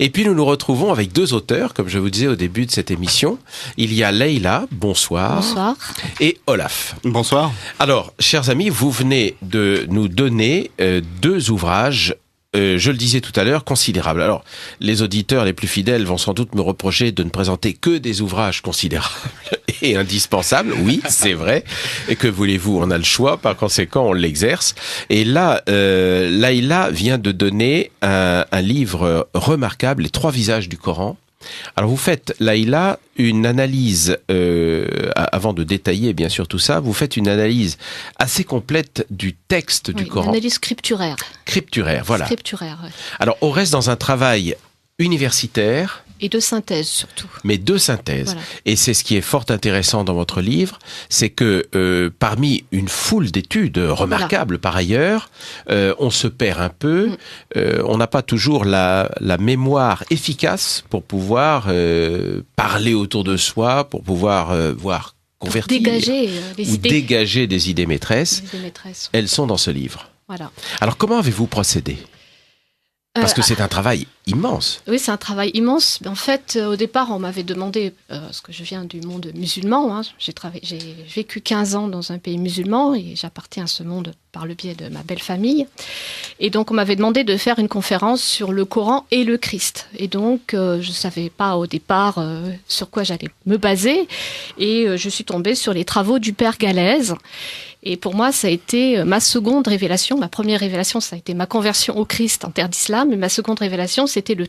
Et puis nous nous retrouvons avec deux auteurs, comme je vous disais au début de cette émission. Il y a Leïla, bonsoir. Bonsoir. Et Olaf. Bonsoir. Alors, chers amis, vous venez de nous donner deux ouvrages, je le disais tout à l'heure, considérables. Alors, les auditeurs les plus fidèles vont sans doute me reprocher de ne présenter que des ouvrages considérables et indispensables. Oui, c'est vrai. Et que voulez-vous, on a le choix, par conséquent, on l'exerce. Et là, Leïla vient de donner un livre remarquable, Les 3 visages du Coran. Alors vous faites, Leïla, une analyse, avant de détailler bien sûr tout ça, vous faites une analyse assez complète du texte du Coran. Une analyse scripturaire. Scripturaire, voilà. Scripturaire, ouais. Alors on reste dans un travail universitaire. Et de synthèse surtout. Mais de synthèse. Voilà. Et c'est ce qui est fort intéressant dans votre livre, c'est que parmi une foule d'études remarquables par ailleurs, on se perd un peu, on n'a pas toujours la mémoire efficace pour pouvoir parler autour de soi, pour pouvoir voir convertir dégager ou dégager des idées maîtresses. Des idées maîtresses. Elles sont dans ce livre. Voilà. Alors comment avez-vous procédé ? Parce que c'est un travail immense. Oui, c'est un travail immense. En fait, au départ, on m'avait demandé, parce que je viens du monde musulman, hein, j'ai vécu 15 ans dans un pays musulman et j'appartiens à ce monde par le biais de ma belle famille. Et donc, on m'avait demandé de faire une conférence sur le Coran et le Christ. Et donc, je ne savais pas au départ sur quoi j'allais me baser. Et je suis tombée sur les travaux du père Galèze. Et pour moi, ça a été ma seconde révélation. Ma première révélation, ça a été ma conversion au Christ en terre d'islam. Et ma seconde révélation, c'était les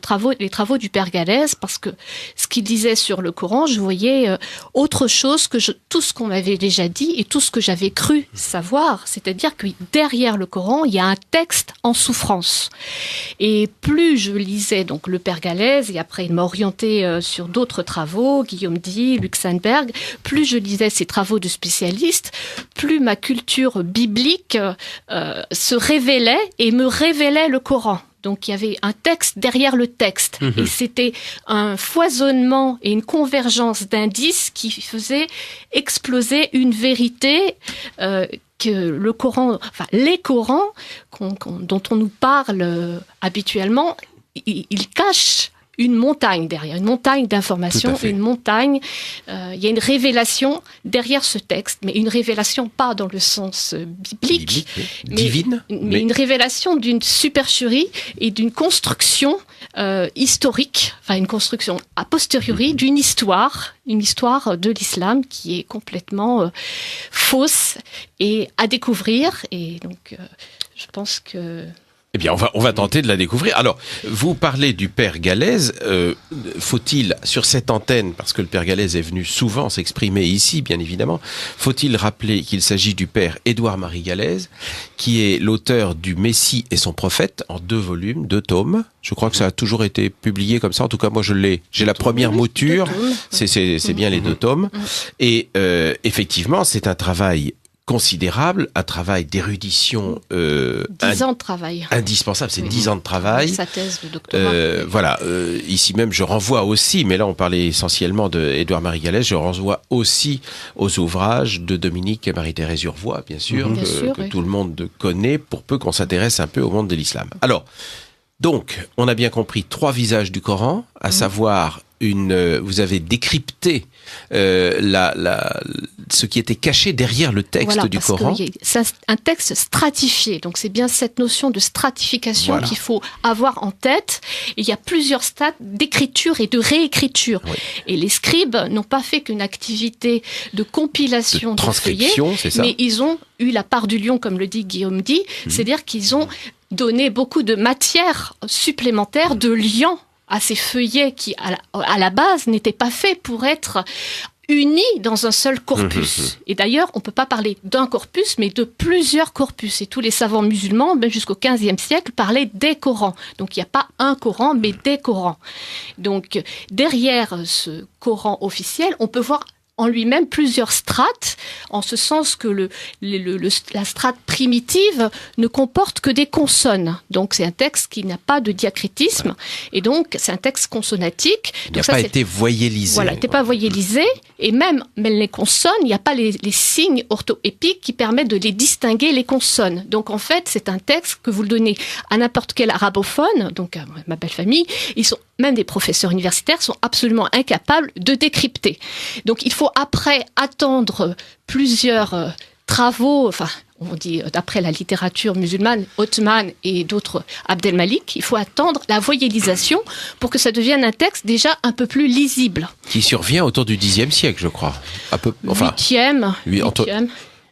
travaux du père Galèze, parce que ce qu'il disait sur le Coran, je voyais autre chose que tout ce qu'on m'avait déjà dit et tout ce que j'avais cru savoir. C'est-à-dire que derrière le Coran, il y a un texte en souffrance. Et plus je lisais donc le père Galèze, et après il m'a orienté sur d'autres travaux, Guillaume Di, Luxembourg, plus je lisais ces travaux de spécialistes, plus ma culture biblique se révélait et me révélait le Coran. Donc il y avait un texte derrière le texte. Et c'était un foisonnement et une convergence d'indices qui faisait exploser une vérité que le Coran, enfin les Corans dont on nous parle habituellement, ils cachent une montagne derrière, une montagne d'informations, une montagne. Il y a une révélation derrière ce texte, mais une révélation pas dans le sens biblique, divine, mais une révélation d'une supercherie et d'une construction historique, enfin une construction a posteriori d'une histoire, une histoire de l'islam qui est complètement fausse et à découvrir. Et donc, je pense que... Eh bien, on va tenter de la découvrir. Alors, vous parlez du père Galèze. Faut-il, sur cette antenne, parce que le père Galèze est venu souvent s'exprimer ici, bien évidemment, faut-il rappeler qu'il s'agit du père Édouard-Marie Galèze, qui est l'auteur du Messie et son prophète, en 2 volumes, 2 tomes. Je crois que ça a toujours été publié comme ça. En tout cas, moi, je l'ai. J'ai la première mouture. C'est bien les 2 tomes. Et effectivement, c'est un travail considérable, un travail d'érudition 10 ans de travail. Indispensable, c'est 10 ans de travail. Sa thèse de doctorat. Voilà, ici même je renvoie aussi, mais là on parlait essentiellement d'Édouard-Marie Galèze, je renvoie aussi aux ouvrages de Dominique et Marie-Thérèse Urvois, bien sûr, que tout le monde connaît, pour peu qu'on s'intéresse un peu au monde de l'islam. Alors, donc, on a bien compris 3 visages du Coran, à savoir vous avez décrypté ce qui était caché derrière le texte du Coran. C'est un texte stratifié, donc c'est bien cette notion de stratification qu'il faut avoir en tête. Et il y a plusieurs stades d'écriture et de réécriture. Oui. Et les scribes n'ont pas fait qu'une activité de compilation de feuillets, mais ils ont eu la part du lion, comme le dit Guillaume Di, c'est-à-dire qu'ils ont donné beaucoup de matière supplémentaire, de liant à ces feuillets qui, à la base, n'étaient pas faits pour être unis dans un seul corpus. Et d'ailleurs, on ne peut pas parler d'un corpus, mais de plusieurs corpus. Et tous les savants musulmans, même jusqu'au XVe siècle, parlaient des Corans. Donc, il n'y a pas un Coran, mais des Corans. Donc, derrière ce Coran officiel, on peut voir en lui-même plusieurs strates, en ce sens que la strate primitive ne comporte que des consonnes. Donc c'est un texte qui n'a pas de diacritisme, et donc c'est un texte consonnatique. Il n'a pas été voyellisé. Voilà, il n'était pas voyellisé, Et même les consonnes, il n'y a pas les signes orthoépiques qui permettent de les distinguer, les consonnes. Donc en fait, c'est un texte que vous le donnez à n'importe quel arabophone, donc à ma belle famille, même des professeurs universitaires sont absolument incapables de décrypter. Donc il faut après attendre plusieurs travaux, on dit d'après la littérature musulmane, Othman et d'autres, Abdel Malik, il faut attendre la voyellisation pour que ça devienne un texte déjà un peu plus lisible. Qui survient autour du Xe siècle, je crois. Huitième.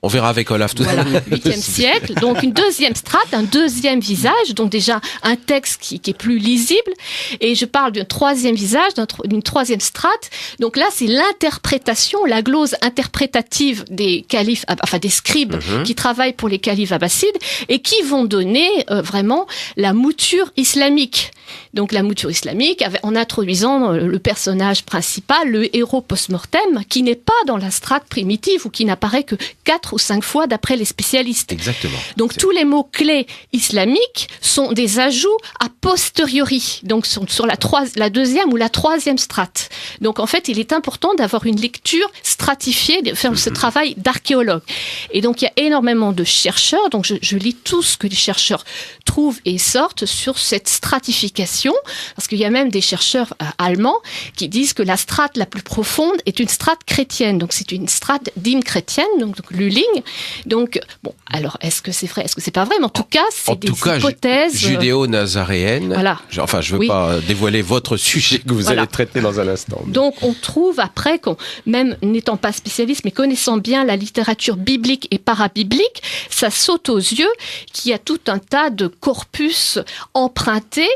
On verra avec Olaf tout à l'heure. 8e siècle, donc une deuxième strate, un deuxième visage, donc déjà un texte qui est plus lisible. Et je parle d'un troisième visage, d'une troisième strate. Donc là, c'est l'interprétation, la glose interprétative des califes, des scribes qui travaillent pour les califes abbassides et qui vont donner vraiment la mouture islamique. Donc la mouture islamique, en introduisant le personnage principal, le héros post-mortem, qui n'est pas dans la strate primitive ou qui n'apparaît que 4 ou 5 fois d'après les spécialistes. Exactement. Donc tous les mots-clés islamiques sont des ajouts a posteriori, donc sont sur la deuxième ou la troisième strate. Donc en fait, il est important d'avoir une lecture stratifiée, de faire ce travail d'archéologue. Et donc il y a énormément de chercheurs, donc je lis tout ce que les chercheurs trouvent et sortent sur cette stratification, parce qu'il y a même des chercheurs allemands qui disent que la strate la plus profonde est une strate chrétienne, donc c'est une strate d'hymne chrétienne, donc Lulling. Donc, bon, alors, est-ce que c'est vrai, est-ce que c'est pas vrai? Mais en tout cas, c'est des hypothèses. Judéo-nazaréenne. Voilà. Je veux pas dévoiler votre sujet que vous allez traiter dans un instant. Mais... Donc, on trouve après, même n'étant pas spécialiste, mais connaissant bien la littérature biblique et parabiblique, ça saute aux yeux qu'il y a tout un tas de corpus empruntés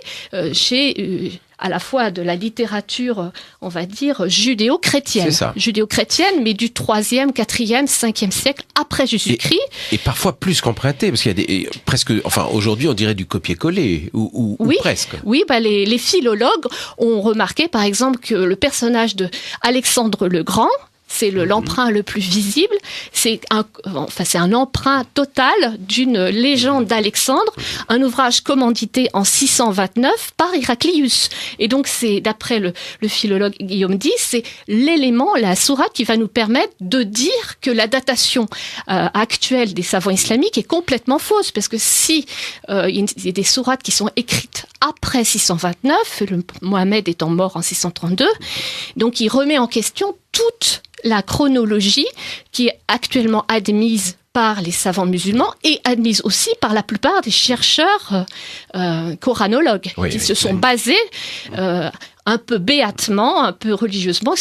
chez... à la fois de la littérature, on va dire, judéo-chrétienne. C'est ça. Judéo-chrétienne, mais du 3e, 4e, 5e siècle après Jésus-Christ. Et parfois plus qu'emprunté, parce qu'il y a aujourd'hui, on dirait du copier-coller, ou presque. Oui, les philologues ont remarqué, par exemple, que le personnage de Alexandre le Grand, c'est l'emprunt le plus visible. C'est un emprunt total d'une légende d'Alexandre, un ouvrage commandité en 629 par Héraclius. Et donc, c'est, d'après le philologue Guillaume Dys, c'est l'élément, la sourate qui va nous permettre de dire que la datation actuelle des savants islamiques est complètement fausse. Parce que si il y a des sourates qui sont écrites après 629, Mohammed étant mort en 632, donc il remet en question toute la chronologie qui est actuellement admise par les savants musulmans et admise aussi par la plupart des chercheurs coranologues qui se sont basés un peu béatement, un peu religieusement,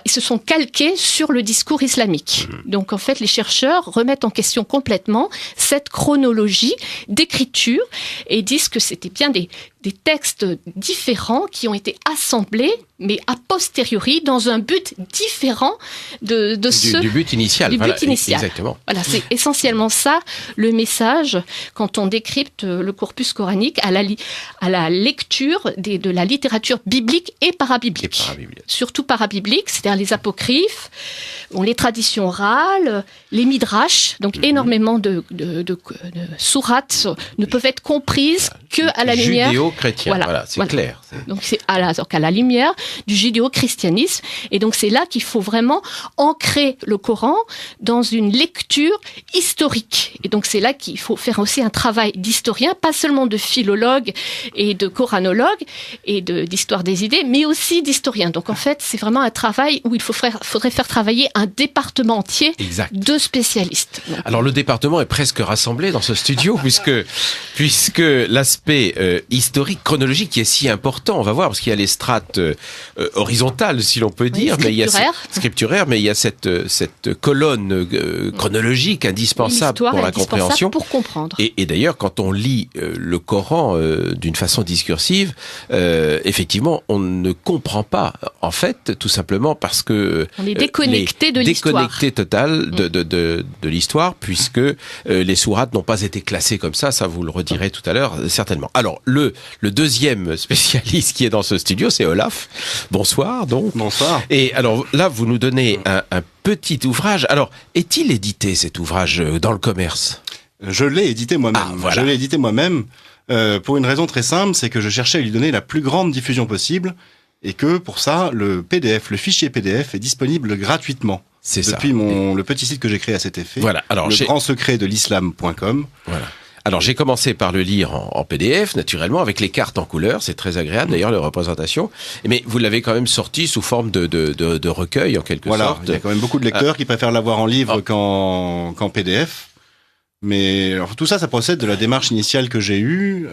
ils se sont calqués sur le discours islamique. Donc en fait, les chercheurs remettent en question complètement cette chronologie d'écriture et disent que c'était bien des textes différents qui ont été assemblés, mais a posteriori, dans un but différent du but initial. Exactement. Voilà, c'est essentiellement ça, le message, quand on décrypte le corpus coranique à la lecture de la littérature biblique et parabiblique. Surtout parabiblique, c'est-à-dire les apocryphes, les traditions orales, les midrash, donc énormément de sourates ne peuvent être comprises que à la lumière... Judéo-chrétien, c'est clair. Donc c'est à la lumière du judéo-christianisme, et donc c'est là qu'il faut vraiment ancrer le Coran dans une lecture historique. Et donc c'est là qu'il faut faire aussi un travail d'historien, pas seulement de philologue et de coranologue et d'histoire des idées, mais aussi d'historien. Donc en fait, c'est vraiment un travail où il faudrait faire travailler un département entier de spécialistes. Donc, alors le département est presque rassemblé dans ce studio puisque l'aspect historique, chronologique qui est si important, on va voir, parce qu'il y a les strates horizontales, si l'on peut dire, mais il y a scripturaire, mais il y a cette colonne chronologique indispensable pour la compréhension. Pour comprendre. Et d'ailleurs, quand on lit le Coran d'une façon discursive, effectivement, on ne comprend pas, en fait, tout simplement parce que on est déconnecté de l'histoire. Déconnecté total de l'histoire, puisque les sourates n'ont pas été classées comme ça vous le redirez tout à l'heure, certainement. Alors, le deuxième spécialiste qui est dans ce studio, c'est Olaf. Bonsoir, donc. Bonsoir. Et alors, là, vous nous donnez un petit ouvrage. Alors, est-il édité, cet ouvrage, dans le commerce ? Je l'ai édité moi-même. Voilà. Je l'ai édité moi-même pour une raison très simple, c'est que je cherchais à lui donner la plus grande diffusion possible. et que pour ça, le fichier PDF est disponible gratuitement. C'est depuis le petit site que j'ai créé à cet effet. Voilà. Alors, le grand secret de l'islam.com. Voilà. Alors j'ai commencé par le lire en PDF, naturellement, avec les cartes en couleur, c'est très agréable d'ailleurs, la représentation, mais vous l'avez quand même sorti sous forme de recueil en quelque sorte. Il y a quand même beaucoup de lecteurs qui préfèrent l'avoir en livre qu'en PDF. Mais alors, tout ça procède de la démarche initiale que j'ai eue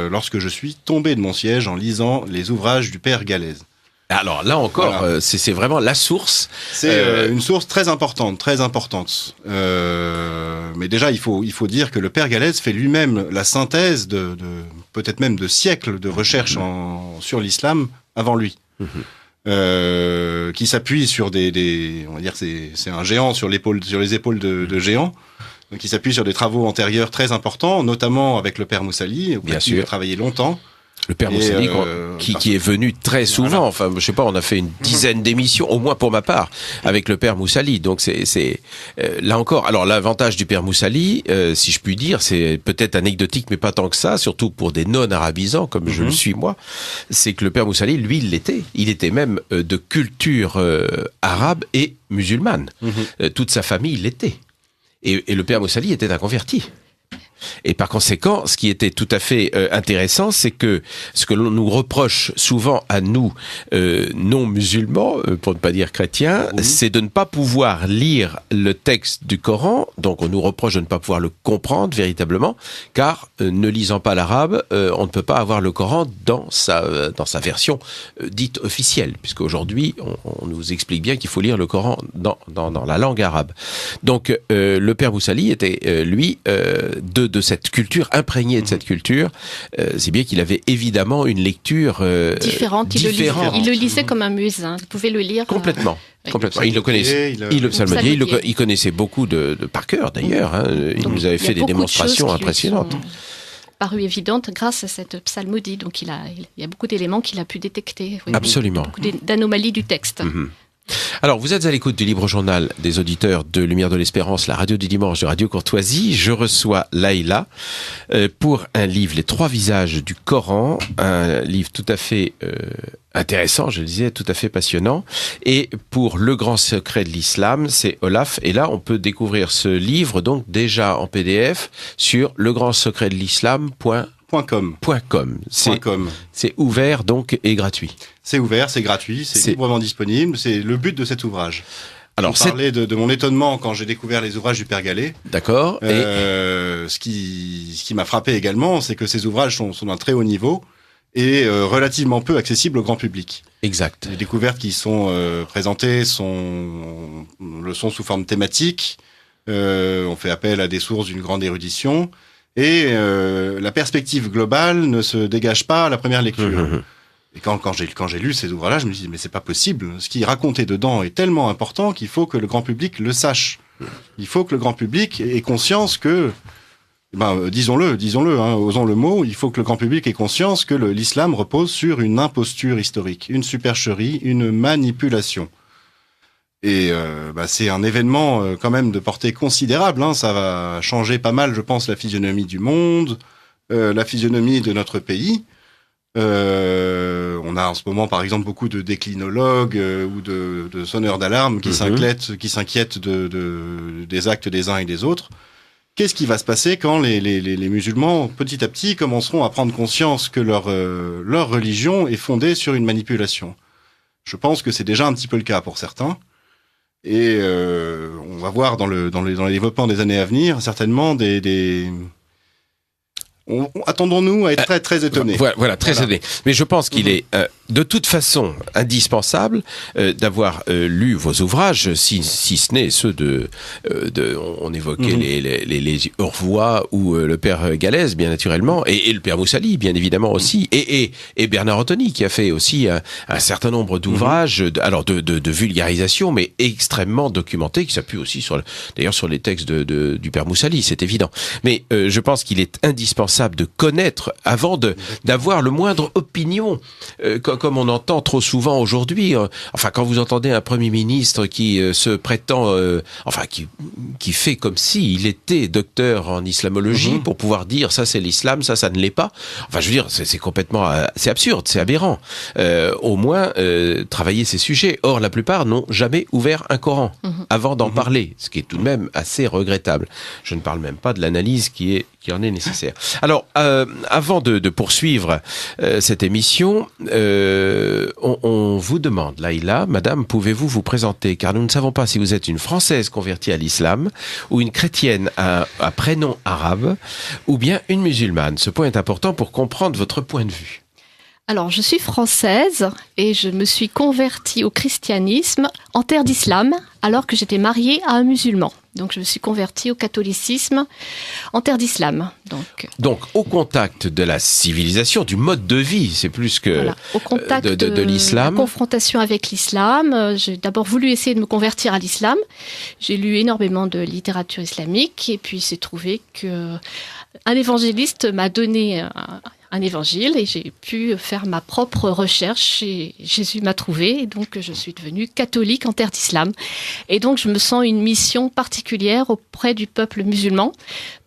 lorsque je suis tombé de mon siège en lisant les ouvrages du père Galèze. Alors là encore, voilà. C'est vraiment la source. C'est une source très importante, mais déjà, il faut dire que le père Galèze fait lui-même la synthèse de peut-être même de siècles de recherche sur l'islam avant lui, qui s'appuie sur on va dire c'est un géant sur les épaules de géants. Donc, il s'appuie sur des travaux antérieurs très importants, notamment avec le père Moussali, auquel il a travaillé longtemps. Le père Moussali, qui est venu très souvent. Voilà. Enfin, je sais pas, on a fait une dizaine d'émissions, au moins pour ma part, avec le père Moussali. Donc c'est là encore. Alors l'avantage du père Moussali, si je puis dire, c'est peut-être anecdotique, mais pas tant que ça, surtout pour des non-arabisants comme je le suis moi, c'est que le père Moussali, lui, il l'était. Il était même de culture arabe et musulmane. Toute sa famille l'était. Et le père Moussali était un converti. Et par conséquent, ce qui était tout à fait intéressant, c'est que ce que l'on nous reproche souvent à nous, non-musulmans, pour ne pas dire chrétiens, c'est de ne pas pouvoir lire le texte du Coran. Donc on nous reproche de ne pas pouvoir le comprendre véritablement, car ne lisant pas l'arabe, on ne peut pas avoir le Coran dans sa version dite officielle, puisque aujourd'hui on nous explique bien qu'il faut lire le Coran dans la langue arabe. Donc le père Moussali était, lui, de cette culture, imprégné de cette culture, c'est bien qu'il avait évidemment une lecture différente. Il le lisait comme un muezzin. Vous pouvez le lire complètement. Complètement. Il le connaissait. Le psalmodier, il connaissait beaucoup par cœur d'ailleurs. Il nous avait fait des démonstrations impressionnantes. Paru évidente grâce à cette psalmodie. Donc il y a beaucoup d'éléments qu'il a pu détecter. Absolument. Beaucoup d'anomalies du texte. Alors, vous êtes à l'écoute du Libre Journal des auditeurs de Lumière de l'Espérance, la radio du dimanche de Radio Courtoisie. Je reçois Laïla pour un livre, Les 3 visages du Coran, un livre tout à fait intéressant, je le disais, tout à fait passionnant. Et pour Le Grand Secret de l'Islam, c'est Olaf. Et là, on peut découvrir ce livre, donc déjà en PDF, sur legrandsecretdel'islam.com. C'est ouvert donc et gratuit. C'est ouvert, c'est gratuit, c'est librement disponible. C'est le but de cet ouvrage. Alors, je parlais de mon étonnement quand j'ai découvert les ouvrages du père Gallet. D'accord. Ce qui m'a frappé également, c'est que ces ouvrages sont d'un très haut niveau et relativement peu accessibles au grand public. Exact. Les découvertes qui sont présentées le sont sous forme thématique. On fait appel à des sources d'une grande érudition. Et la perspective globale ne se dégage pas à la première lecture. Et quand j'ai lu ces ouvrages-là, je me suis dit, mais c'est pas possible. Ce qui est raconté dedans est tellement important qu'il faut que le grand public le sache. Il faut que le grand public ait conscience que, disons-le, osons le mot, il faut que le grand public ait conscience que l'islam repose sur une imposture historique, une supercherie, une manipulation. Et c'est un événement quand même de portée considérable. Ça va changer pas mal, je pense, la physionomie du monde, la physionomie de notre pays. On a en ce moment, par exemple, beaucoup de déclinologues ou de sonneurs d'alarme qui s'inquiètent des actes des uns et des autres. Qu'est-ce qui va se passer quand les musulmans, petit à petit, commenceront à prendre conscience que leur religion est fondée sur une manipulation ? Je pense que c'est déjà un petit peu le cas pour certains. Et on va voir dans le développement des années à venir certainement attendons-nous à être très très étonnés. Voilà, très étonnés. Mais je pense qu'il est de toute façon indispensable d'avoir lu vos ouvrages, si ce n'est ceux on évoquait les Urvois ou le père Galèze, bien naturellement, et le père Moussali, bien évidemment aussi, et Bernard Anthony, qui a fait aussi un certain nombre d'ouvrages, de vulgarisation, mais extrêmement documentés, qui s'appuient aussi sur les textes du père Moussali, c'est évident. Mais je pense qu'il est indispensable de connaître avant d'avoir le moindre opinion. comme on entend trop souvent aujourd'hui. Enfin, quand vous entendez un Premier ministre qui se prétend, qui fait comme s'il était docteur en islamologie pour pouvoir dire ça c'est l'islam, ça ne l'est pas. Enfin, je veux dire, c'est complètement, c'est absurde, c'est aberrant. Au moins, travailler ces sujets. Or, la plupart n'ont jamais ouvert un Coran avant d'en parler, ce qui est tout de même assez regrettable. Je ne parle même pas de l'analyse qui en est nécessaire. Alors, avant de poursuivre cette émission, on vous demande, Laïla, madame, pouvez-vous vous présenter, car nous ne savons pas si vous êtes une Française convertie à l'islam, ou une chrétienne à prénom arabe, ou bien une musulmane. Ce point est important pour comprendre votre point de vue. Alors, je suis française et je me suis convertie au christianisme en terre d'islam alors que j'étais mariée à un musulman. Donc, je me suis convertie au catholicisme en terre d'islam. Donc, au contact de la civilisation, du mode de vie, c'est plus que voilà, au contact de l'islam. La confrontation avec l'islam. J'ai d'abord voulu essayer de me convertir à l'islam. J'ai lu énormément de littérature islamique et puis il s'est trouvé que un évangéliste m'a donné un évangile et j'ai pu faire ma propre recherche et Jésus m'a trouvé et donc je suis devenue catholique en terre d'islam et donc je me sens une mission particulière auprès du peuple musulman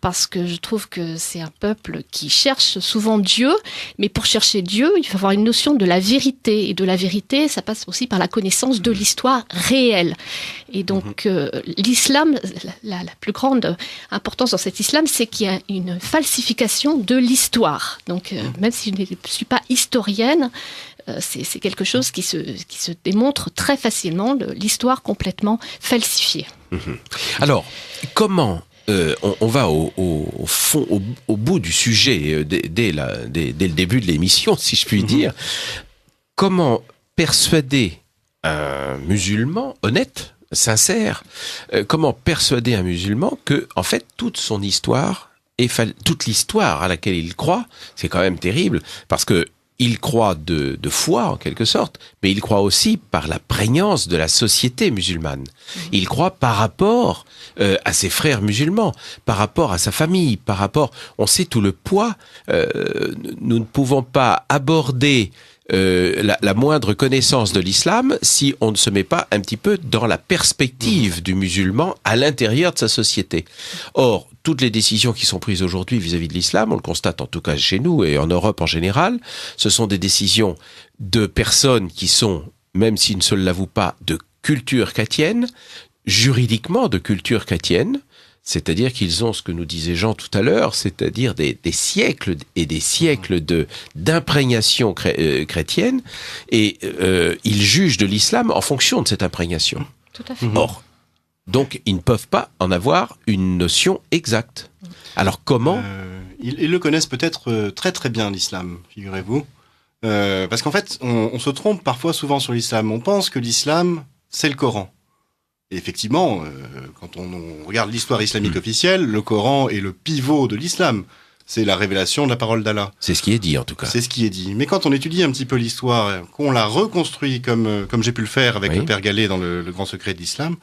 parce que je trouve que c'est un peuple qui cherche souvent Dieu, mais pour chercher Dieu il faut avoir une notion de la vérité et de la vérité ça passe aussi par la connaissance de l'histoire réelle et donc l'islam, la plus grande importance dans cet islam c'est qu'il y a une falsification de l'histoire donc même si je ne suis pas historienne, c'est quelque chose qui se démontre très facilement, l'histoire complètement falsifiée. Alors, comment on va au fond, au bout du sujet, dès le début de l'émission, si je puis dire, comment persuader un musulman honnête, sincère, comment persuader un musulman que, en fait, toute son histoire toute l'histoire à laquelle il croit, c'est quand même terrible, parce que il croit de foi, en quelque sorte, mais il croit aussi par la prégnance de la société musulmane. Il croit par rapport à ses frères musulmans, par rapport à sa famille, par rapport... On sait tout le poids. Nous ne pouvons pas aborder la moindre connaissance de l'islam si on ne se met pas un petit peu dans la perspective du musulman à l'intérieur de sa société. Or, toutes les décisions qui sont prises aujourd'hui vis-à-vis de l'islam, on le constate en tout cas chez nous et en Europe en général, ce sont des décisions de personnes qui sont, même s'ils ne se l'avouent pas, de culture chrétienne, juridiquement de culture chrétienne, c'est-à-dire qu'ils ont ce que nous disait Jean tout à l'heure, c'est-à-dire des siècles et des siècles d'imprégnation chrétienne, et ils jugent de l'islam en fonction de cette imprégnation. Tout à fait. Or, donc, ils ne peuvent pas en avoir une notion exacte. Alors, comment ils le connaissent peut-être très très bien, l'islam, figurez-vous. Parce qu'en fait, on se trompe parfois souvent sur l'islam. On pense que l'islam, c'est le Coran. Et effectivement, quand on regarde l'histoire islamique officielle, le Coran est le pivot de l'islam. C'est la révélation de la parole d'Allah. C'est ce qui est dit, en tout cas. C'est ce qui est dit. Mais quand on étudie un petit peu l'histoire, qu'on la reconstruit comme j'ai pu le faire avec le Père Gallet dans le Grand Secret de l'Islam,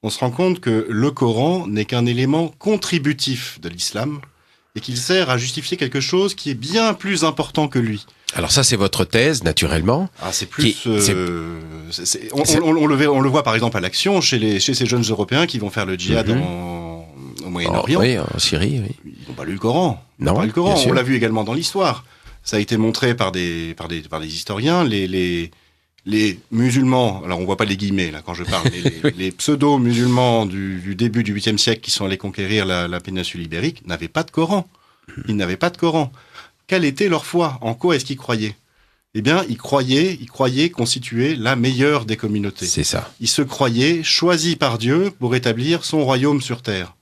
on se rend compte que le Coran n'est qu'un élément contributif de l'islam et qu'il sert à justifier quelque chose qui est bien plus important que lui. Alors ça, c'est votre thèse, naturellement. Ah, c'est plus... on le voit par exemple à l'action chez ces jeunes Européens qui vont faire le djihad au Moyen-Orient. Oui, en Syrie, oui. Ils n'ont pas lu le Coran. Non, pas lu le Coran. Bien sûr. On l'a vu également dans l'histoire. Ça a été montré par des historiens. Les musulmans, alors on voit pas les guillemets là quand je parle, les pseudo-musulmans du début du 8e siècle qui sont allés conquérir la péninsule ibérique n'avaient pas de Coran. Ils n'avaient pas de Coran. Quelle était leur foi? En quoi est-ce qu'ils croyaient? Eh bien, ils croyaient constituer la meilleure des communautés. C'est ça. Ils se croyaient choisis par Dieu pour établir son royaume sur terre.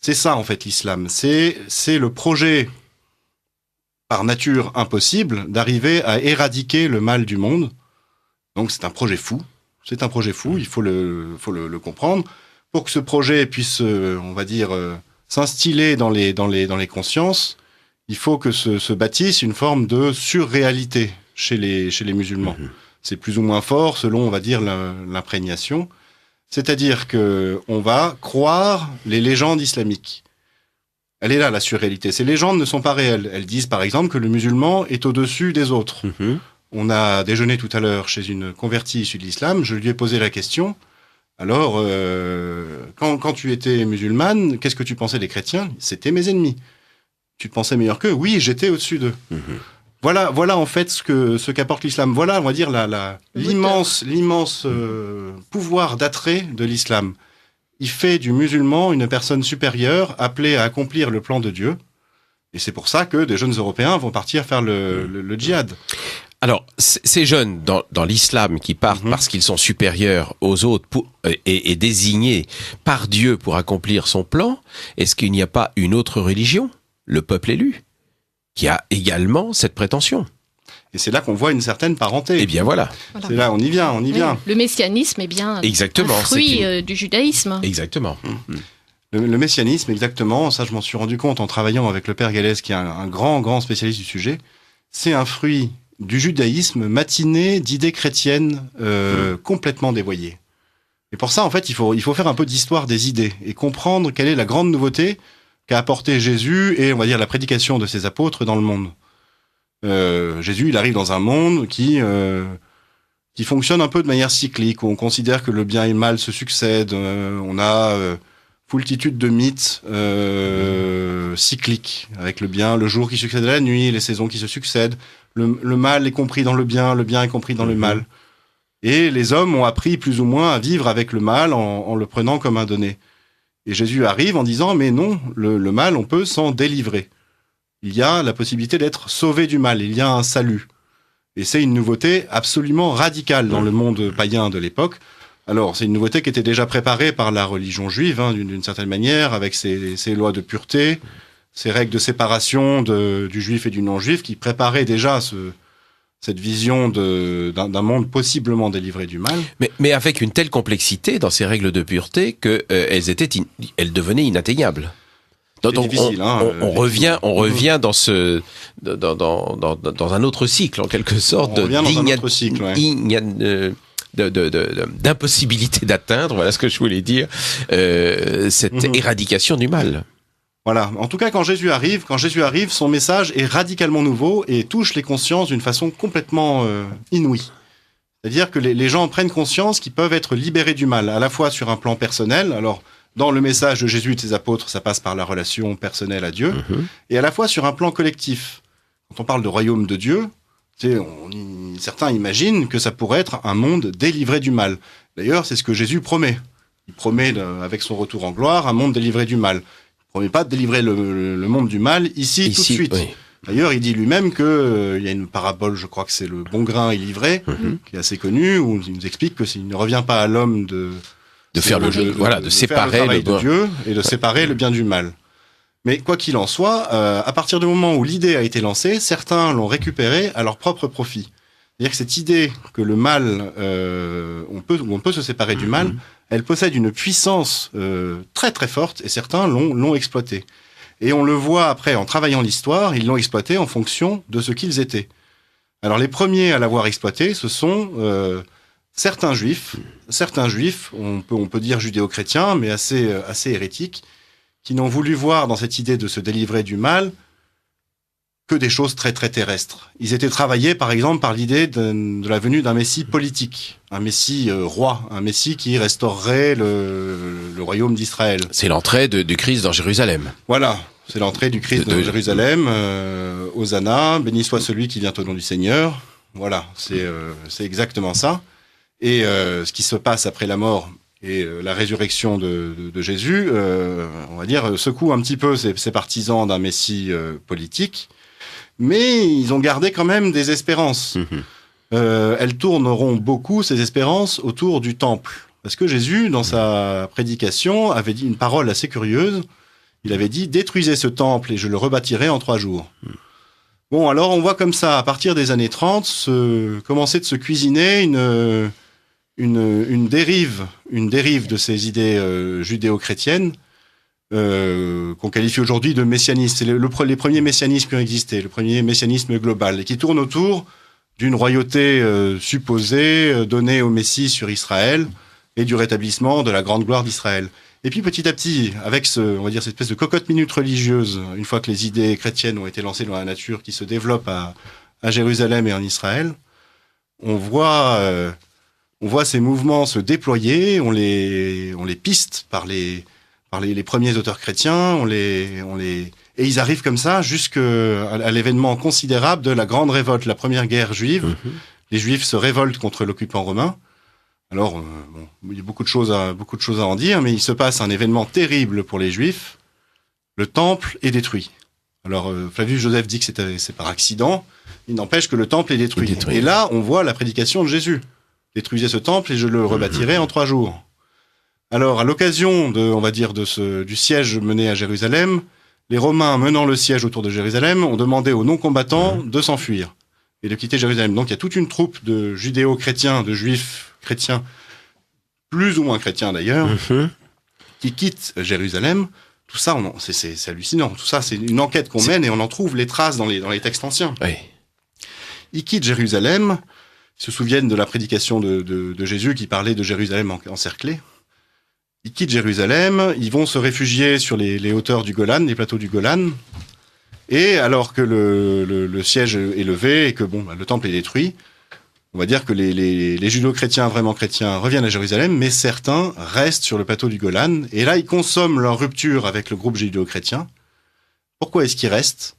C'est ça en fait l'islam. C'est le projet par nature impossible d'arriver à éradiquer le mal du monde. Donc c'est un projet fou. C'est un projet fou. Il faut le comprendre pour que ce projet puisse, on va dire, s'instiller dans les consciences. Il faut que se bâtisse une forme de surréalité chez les musulmans. C'est plus ou moins fort selon, on va dire, l'imprégnation. C'est-à-dire que on va croire les légendes islamiques. Elle est là, la surréalité. Ces légendes ne sont pas réelles. Elles disent, par exemple, que le musulman est au-dessus des autres. On a déjeuné tout à l'heure chez une convertie issue de l'islam. Je lui ai posé la question. Alors, quand tu étais musulmane, qu'est-ce que tu pensais des chrétiens ? C'était mes ennemis. Tu te pensais meilleur qu'eux ? Oui, j'étais au-dessus d'eux. Voilà en fait ce qu'apporte l'islam. Voilà, on va dire l'immense pouvoir d'attrait de l'islam. Il fait du musulman une personne supérieure, appelée à accomplir le plan de Dieu. Et c'est pour ça que des jeunes Européens vont partir faire le djihad. Alors, ces jeunes dans l'islam qui partent parce qu'ils sont supérieurs aux autres et désignés par Dieu pour accomplir son plan, est-ce qu'il n'y a pas une autre religion, le peuple élu, qui a également cette prétention ? Et c'est là qu'on voit une certaine parenté. Eh bien voilà. C'est là, on y vient. Le messianisme est bien exactement, un fruit du judaïsme. Exactement. Le messianisme, exactement, ça je m'en suis rendu compte en travaillant avec le père Gallès, qui est un grand spécialiste du sujet, c'est un fruit du judaïsme matiné d'idées chrétiennes complètement dévoyées. Et pour ça, en fait, il faut faire un peu d'histoire des idées et comprendre quelle est la grande nouveauté qu'a apporté Jésus et, on va dire, la prédication de ses apôtres dans le monde. Jésus, il arrive dans un monde qui fonctionne un peu de manière cyclique, où on considère que le bien et le mal se succèdent. On a foultitude de mythes cycliques, avec le bien, le jour qui succède à la nuit, les saisons qui se succèdent, le mal est compris dans le bien est compris dans le mal. Et les hommes ont appris plus ou moins à vivre avec le mal en le prenant comme un donné. Et Jésus arrive en disant, mais non, le mal, on peut s'en délivrer. Il y a la possibilité d'être sauvé du mal, il y a un salut. Et c'est une nouveauté absolument radicale dans le monde païen de l'époque. Alors, c'est une nouveauté qui était déjà préparée par la religion juive, d'une certaine manière, avec ses lois de pureté, ses règles de séparation du juif et du non-juif, qui préparaient déjà cette vision d'un monde possiblement délivré du mal. Mais avec une telle complexité dans ces règles de pureté qu'elles devenaient inatteignables. Donc difficile, on revient dans un autre cycle, en quelque sorte, d'impossibilité d'atteindre, voilà ce que je voulais dire, cette éradication du mal. Voilà. En tout cas, quand Jésus arrive, son message est radicalement nouveau et touche les consciences d'une façon complètement inouïe. C'est-à-dire que les gens prennent conscience qu'ils peuvent être libérés du mal, à la fois sur un plan personnel. Alors, dans le message de Jésus et de ses apôtres, ça passe par la relation personnelle à Dieu, et à la fois sur un plan collectif. Quand on parle de royaume de Dieu, certains imaginent que ça pourrait être un monde délivré du mal. D'ailleurs, c'est ce que Jésus promet. Il promet, avec son retour en gloire, un monde délivré du mal. Il ne promet pas de délivrer le monde du mal ici tout de suite. Oui. D'ailleurs, il dit lui-même qu'il y a une parabole, je crois que c'est le bon grain et l'ivraie, qui est assez connue, où il nous explique que s'il ne revient pas à l'homme de séparer le travail de Dieu et de séparer le bien du mal. Mais quoi qu'il en soit, à partir du moment où l'idée a été lancée, certains l'ont récupérée à leur propre profit. C'est-à-dire que cette idée que le mal, on peut se séparer du mal, elle possède une puissance très très forte et certains l'ont exploitée. Et on le voit après en travaillant l'histoire, ils l'ont exploitée en fonction de ce qu'ils étaient. Alors les premiers à l'avoir exploité, ce sont certains juifs, on peut dire judéo-chrétiens, mais assez hérétiques, qui n'ont voulu voir dans cette idée de se délivrer du mal que des choses très très terrestres. Ils étaient travaillés par exemple par l'idée de la venue d'un messie politique, un messie roi, un messie qui restaurerait le royaume d'Israël. C'est l'entrée du Christ dans Jérusalem. Voilà, c'est l'entrée du Christ dans Jérusalem, Hosanna, béni soit celui qui vient au nom du Seigneur. Voilà, c'est exactement ça. Et ce qui se passe après la mort et la résurrection de Jésus, on va dire, secoue un petit peu ces partisans d'un messie politique, mais ils ont gardé quand même des espérances. Elles tourneront beaucoup, ces espérances, autour du temple. Parce que Jésus, dans sa prédication, avait dit une parole assez curieuse. Il avait dit « Détruisez ce temple et je le rebâtirai en 3 jours ». Bon, alors on voit comme ça, à partir des années 30, commencer de se cuisiner une dérive de ces idées judéo-chrétiennes qu'on qualifie aujourd'hui de messianisme. C'est les premiers messianismes qui ont existé, le premier messianisme global, et qui tourne autour d'une royauté supposée donnée au Messie sur Israël et du rétablissement de la grande gloire d'Israël. Et puis petit à petit, avec on va dire cette espèce de cocotte-minute religieuse, une fois que les idées chrétiennes ont été lancées dans la nature, qui se développe à Jérusalem et en Israël, on voit ces mouvements se déployer, on les piste par les premiers auteurs chrétiens, et ils arrivent comme ça jusqu'à l'événement considérable de la grande révolte, la première guerre juive. Les Juifs se révoltent contre l'occupant romain. Alors, il y a beaucoup de choses à en dire, mais il se passe un événement terrible pour les Juifs. Le temple est détruit. Alors, Flavius Joseph dit que c'est par accident. Il n'empêche que le temple est détruit. Et là, on voit la prédication de Jésus. Détruisez ce temple et je le rebâtirai en 3 jours. Alors, à l'occasion du siège mené à Jérusalem, les Romains menant le siège autour de Jérusalem ont demandé aux non-combattants de s'enfuir et de quitter Jérusalem. Donc, il y a toute une troupe de judéo-chrétiens, de juifs chrétiens, plus ou moins chrétiens d'ailleurs, qui quittent Jérusalem. Tout ça, c'est hallucinant. Tout ça, c'est une enquête qu'on mène et on en trouve les traces dans les textes anciens. Oui. Ils quittent Jérusalem, ils se souviennent de la prédication de Jésus qui parlait de Jérusalem encerclée. Ils quittent Jérusalem, ils vont se réfugier sur les hauteurs du Golan, les plateaux du Golan. Et alors que le siège est levé et que le temple est détruit, on va dire que les judéo-chrétiens vraiment chrétiens reviennent à Jérusalem, mais certains restent sur le plateau du Golan. Et là, ils consomment leur rupture avec le groupe judéo-chrétien. Pourquoi est-ce qu'ils restent ?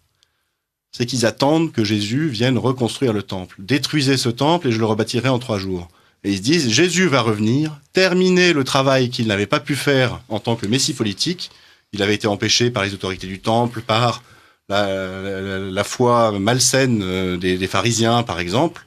C'est qu'ils attendent que Jésus vienne reconstruire le temple. Détruisez ce temple et je le rebâtirai en 3 jours. Et ils se disent, Jésus va revenir, terminer le travail qu'il n'avait pas pu faire en tant que messie politique. Il avait été empêché par les autorités du temple, par la foi malsaine des pharisiens, par exemple.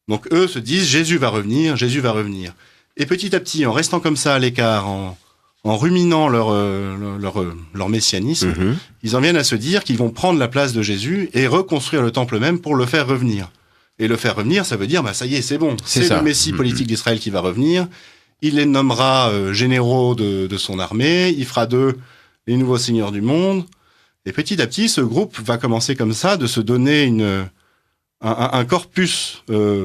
Donc eux se disent, Jésus va revenir, Jésus va revenir. Et petit à petit, en restant comme ça à l'écart, en ruminant leur messianisme, ils en viennent à se dire qu'ils vont prendre la place de Jésus et reconstruire le temple même pour le faire revenir. Et le faire revenir, ça veut dire, ça y est, c'est bon. C'est le Messie politique d'Israël qui va revenir. Il les nommera généraux de son armée. Il fera d'eux les nouveaux seigneurs du monde. Et petit à petit, ce groupe va commencer comme ça de se donner un corpus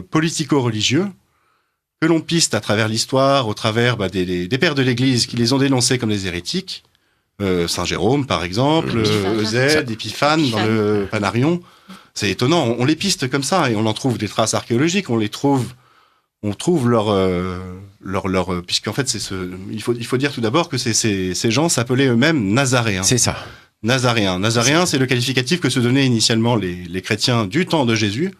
politico-religieux que l'on piste à travers l'histoire, au travers des pères de l'Église qui les ont dénoncés comme des hérétiques. Saint Jérôme, par exemple, Eusèbe, Épiphane dans le Panarion. C'est étonnant, on les piste comme ça et on en trouve des traces archéologiques, on trouve leur puisqu'en fait il faut dire tout d'abord que ces gens s'appelaient eux-mêmes Nazaréens. C'est ça. Nazaréen, c'est le qualificatif que se donnaient initialement les chrétiens du temps de Jésus,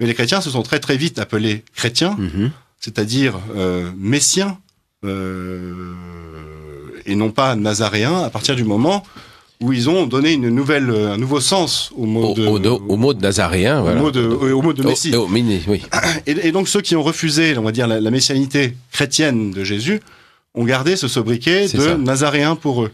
mais les chrétiens se sont très très vite appelés chrétiens, c'est-à-dire messiens, et non pas nazaréens, à partir du moment où ils ont donné un nouveau sens au mot de nazaréen, au mot de Messie. Oui. Et donc ceux qui ont refusé, on va dire, la messianité chrétienne de Jésus, ont gardé ce sobriquet nazaréen pour eux.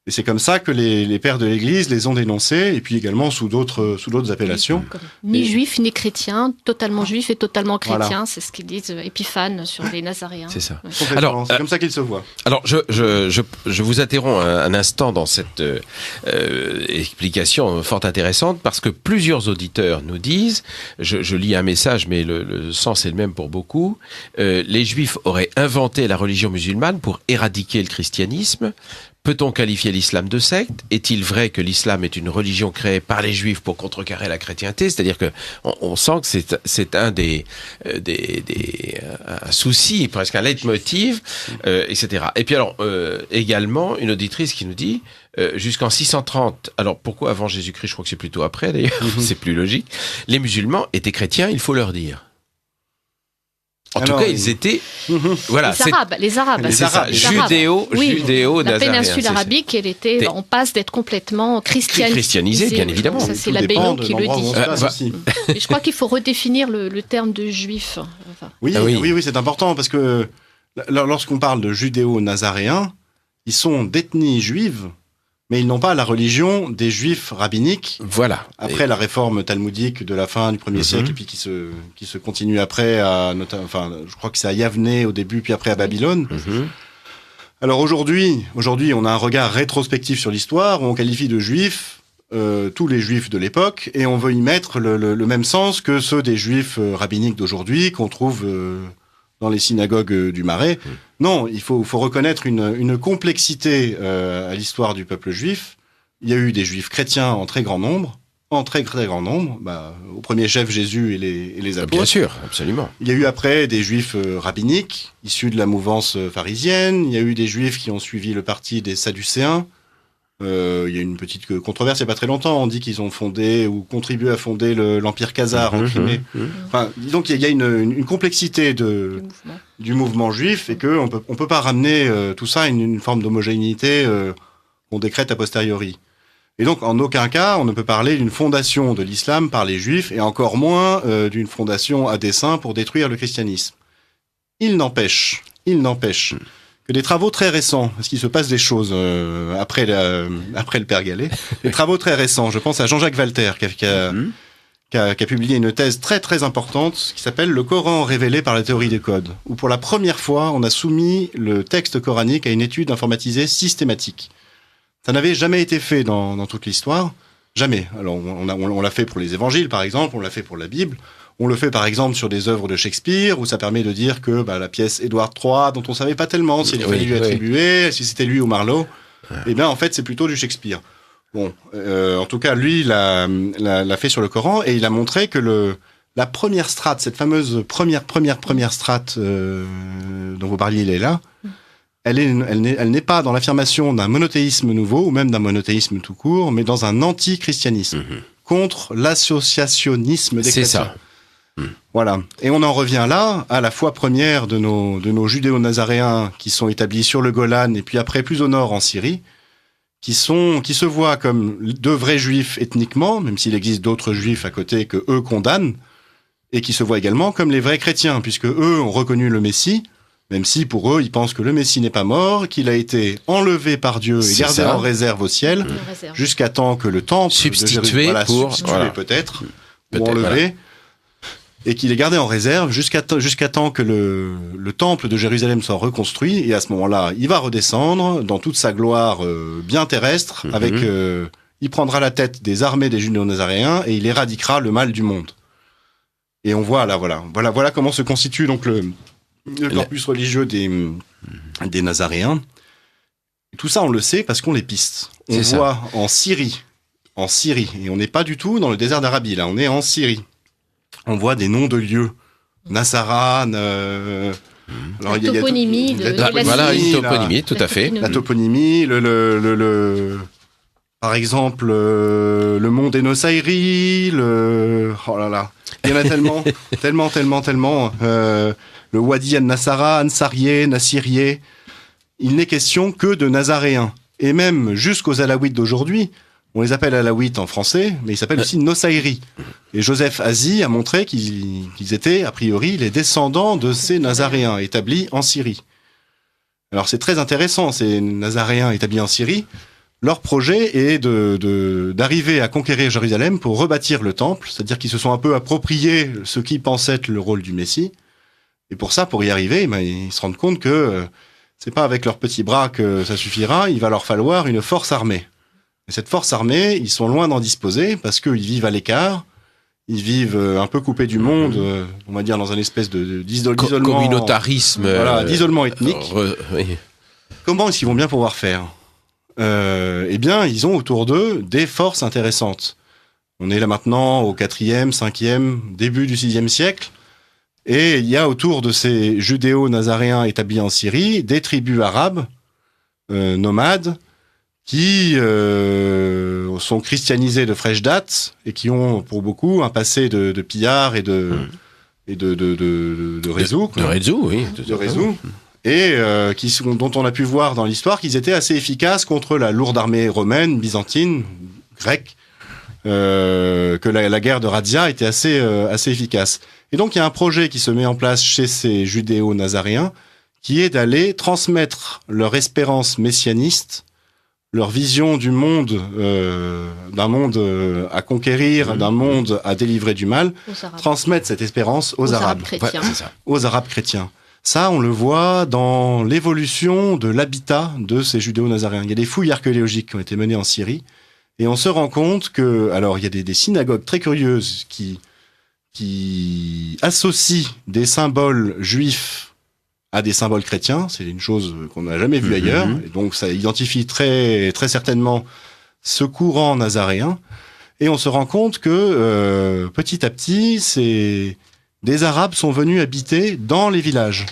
Et c'est comme ça que les pères de l'Église les ont dénoncés, et puis également sous d'autres appellations. Ni juifs, ni chrétiens, totalement juifs et totalement chrétiens, voilà. C'est ce qu'ils disent Épiphane sur les Nazaréens. C'est ça. Ouais. Alors, c'est comme ça qu'ils se voient. Alors, je vous interromps un instant dans cette explication fort intéressante, parce que plusieurs auditeurs nous disent, je lis un message, mais le sens est le même pour beaucoup, les Juifs auraient inventé la religion musulmane pour éradiquer le christianisme. Peut-on qualifier l'islam de secte ? Est-il vrai que l'islam est une religion créée par les Juifs pour contrecarrer la chrétienté ? C'est-à-dire que on sent que c'est un un souci, presque un leitmotiv, etc. Et puis alors, également, une auditrice qui nous dit, jusqu'en 630, alors pourquoi avant Jésus-Christ ? Je crois que c'est plutôt après d'ailleurs, c'est plus logique. Les musulmans étaient chrétiens, il faut leur dire. En tout cas, ils étaient, voilà, les Arabes, c'est ça, judéo, la péninsule arabique, elle était en passe d'être complètement christianisée, bien évidemment. Ça, c'est la Bénon qui le dit. Mais je crois qu'il faut redéfinir le terme de juif. Oui, c'est important parce que lorsqu'on parle de judéo-nazaréens, ils sont d'ethnie juive, mais ils n'ont pas la religion des juifs rabbiniques. Voilà. Après la réforme talmudique de la fin du 1er siècle, et puis qui se continue après je crois que c'est à Yavne au début, puis après à Babylone. Alors aujourd'hui, on a un regard rétrospectif sur l'histoire, où on qualifie de juifs tous les juifs de l'époque, et on veut y mettre le même sens que ceux des juifs rabbiniques d'aujourd'hui, qu'on trouve dans les synagogues du Marais. Non, il faut reconnaître une complexité à l'histoire du peuple juif. Il y a eu des juifs chrétiens en très grand nombre, en très très grand nombre, au premier chef Jésus et les apôtres. Bien sûr, absolument. Il y a eu après des juifs rabbiniques, issus de la mouvance pharisienne. Il y a eu des juifs qui ont suivi le parti des Sadducéens. Il y a une petite controverse il n'y a pas très longtemps. On dit qu'ils ont fondé ou contribué à fonder l'Empire khazar en Crimée. Enfin, donc il y a une complexité du mouvement juif et qu'on peut pas ramener tout ça à une forme d'homogénéité qu'on décrète a posteriori. Et donc, en aucun cas, on ne peut parler d'une fondation de l'islam par les juifs, et encore moins d'une fondation à dessein pour détruire le christianisme. Il n'empêche que des travaux très récents, parce qu'il se passe des choses après le Père Gallet, des travaux très récents, je pense à Jean-Jacques Walter, qui a publié une thèse très très importante, qui s'appelle « Le Coran révélé par la théorie des codes », où pour la première fois, on a soumis le texte coranique à une étude informatisée systématique. Ça n'avait jamais été fait dans toute l'histoire. Jamais. Alors, on l'a fait pour les évangiles, par exemple. On l'a fait pour la Bible. On le fait, par exemple, sur des œuvres de Shakespeare, où ça permet de dire que la pièce Édouard III, dont on savait pas tellement s'il fallait lui attribuer, si c'était lui ou Marlowe, eh bien, en fait, c'est plutôt du Shakespeare. Bon, en tout cas, lui, l'a fait sur le Coran, et il a montré que la première strate, cette fameuse première strate dont vous parliez, Leila, elle n'est pas dans l'affirmation d'un monothéisme nouveau, ou même d'un monothéisme tout court, mais dans un anti-christianisme, contre l'associationnisme des chrétiens. C'est ça. Voilà. Et on en revient là, à la foi première de nos judéo-nazaréens qui sont établis sur le Golan, et puis après plus au nord en Syrie, qui se voient comme de vrais juifs ethniquement, même s'il existe d'autres juifs à côté que eux condamnent, et qui se voient également comme les vrais chrétiens, puisque eux ont reconnu le Messie, même si pour eux, ils pensent que le Messie n'est pas mort, qu'il a été enlevé par Dieu et gardé en réserve au ciel, jusqu'à temps que le temple substitué peut-être, ou enlevé, et qu'il est gardé en réserve jusqu'à temps que le temple de Jérusalem soit reconstruit, et à ce moment-là, il va redescendre dans toute sa gloire bien terrestre, avec il prendra la tête des armées des judéo-nazaréens et il éradiquera le mal du monde. Et on voit là, voilà comment se constitue donc le corpus religieux des Nazaréens. Et tout ça, on le sait parce qu'on les piste. On voit en Syrie, et on n'est pas du tout dans le désert d'Arabie, là, on est en Syrie. On voit des noms de lieux. Nassaran, la toponymie voilà, une toponymie, tout à fait. La toponymie, par exemple, le mont des Nossairi, oh là là, il y en a tellement. Le Wadi al-Nassara, Ansarié, Nassirié. Il n'est question que de Nazaréens. Et même jusqu'aux Alaouites d'aujourd'hui, on les appelle Alaouites en français, mais ils s'appellent aussi Nossairi. Et Joseph Hazi a montré qu'ils étaient, a priori, les descendants de ces Nazaréens établis en Syrie. Alors c'est très intéressant, ces Nazaréens établis en Syrie. Leur projet est d'arriver à conquérir Jérusalem pour rebâtir le temple, c'est-à-dire qu'ils se sont un peu appropriés ce qui pensait être le rôle du Messie. Et pour ça, pour y arriver, ils se rendent compte que c'est pas avec leurs petits bras que ça suffira, il va leur falloir une force armée. Et cette force armée, ils sont loin d'en disposer parce qu'ils vivent à l'écart, ils vivent un peu coupés du monde, on va dire dans une espèce d'isolement. Communautarisme. Voilà, d'isolement ethnique. Oui. Comment est-ce qu'ils vont bien pouvoir faire ? Eh bien, ils ont autour d'eux des forces intéressantes. On est là maintenant au 4e, 5e, début du 6e siècle. Et il y a autour de ces judéo-nazaréens établis en Syrie des tribus arabes, nomades, qui sont christianisés de fraîche date et qui ont pour beaucoup un passé de pillards et de réseaux. De réseaux, oui. De réseaux. Et dont on a pu voir dans l'histoire qu'ils étaient assez efficaces contre la lourde armée romaine, byzantine, grecque, que la guerre de Razzia était assez efficace. Et donc il y a un projet qui se met en place chez ces judéo-nazaréens qui est d'aller transmettre leur espérance messianiste, leur vision du monde, d'un monde à conquérir, d'un monde à délivrer du mal, transmettre cette espérance aux Arabes. Chrétiens. Ouais, aux Arabes chrétiens. Ça, on le voit dans l'évolution de l'habitat de ces judéo-nazaréens. Il y a des fouilles archéologiques qui ont été menées en Syrie, et on se rend compte que, alors, il y a des synagogues très curieuses qui associent des symboles juifs à des symboles chrétiens. C'est une chose qu'on n'a jamais vue ailleurs. Et donc, ça identifie très, très certainement ce courant nazaréen. Et on se rend compte que petit à petit, des Arabes sont venus habiter dans les villages.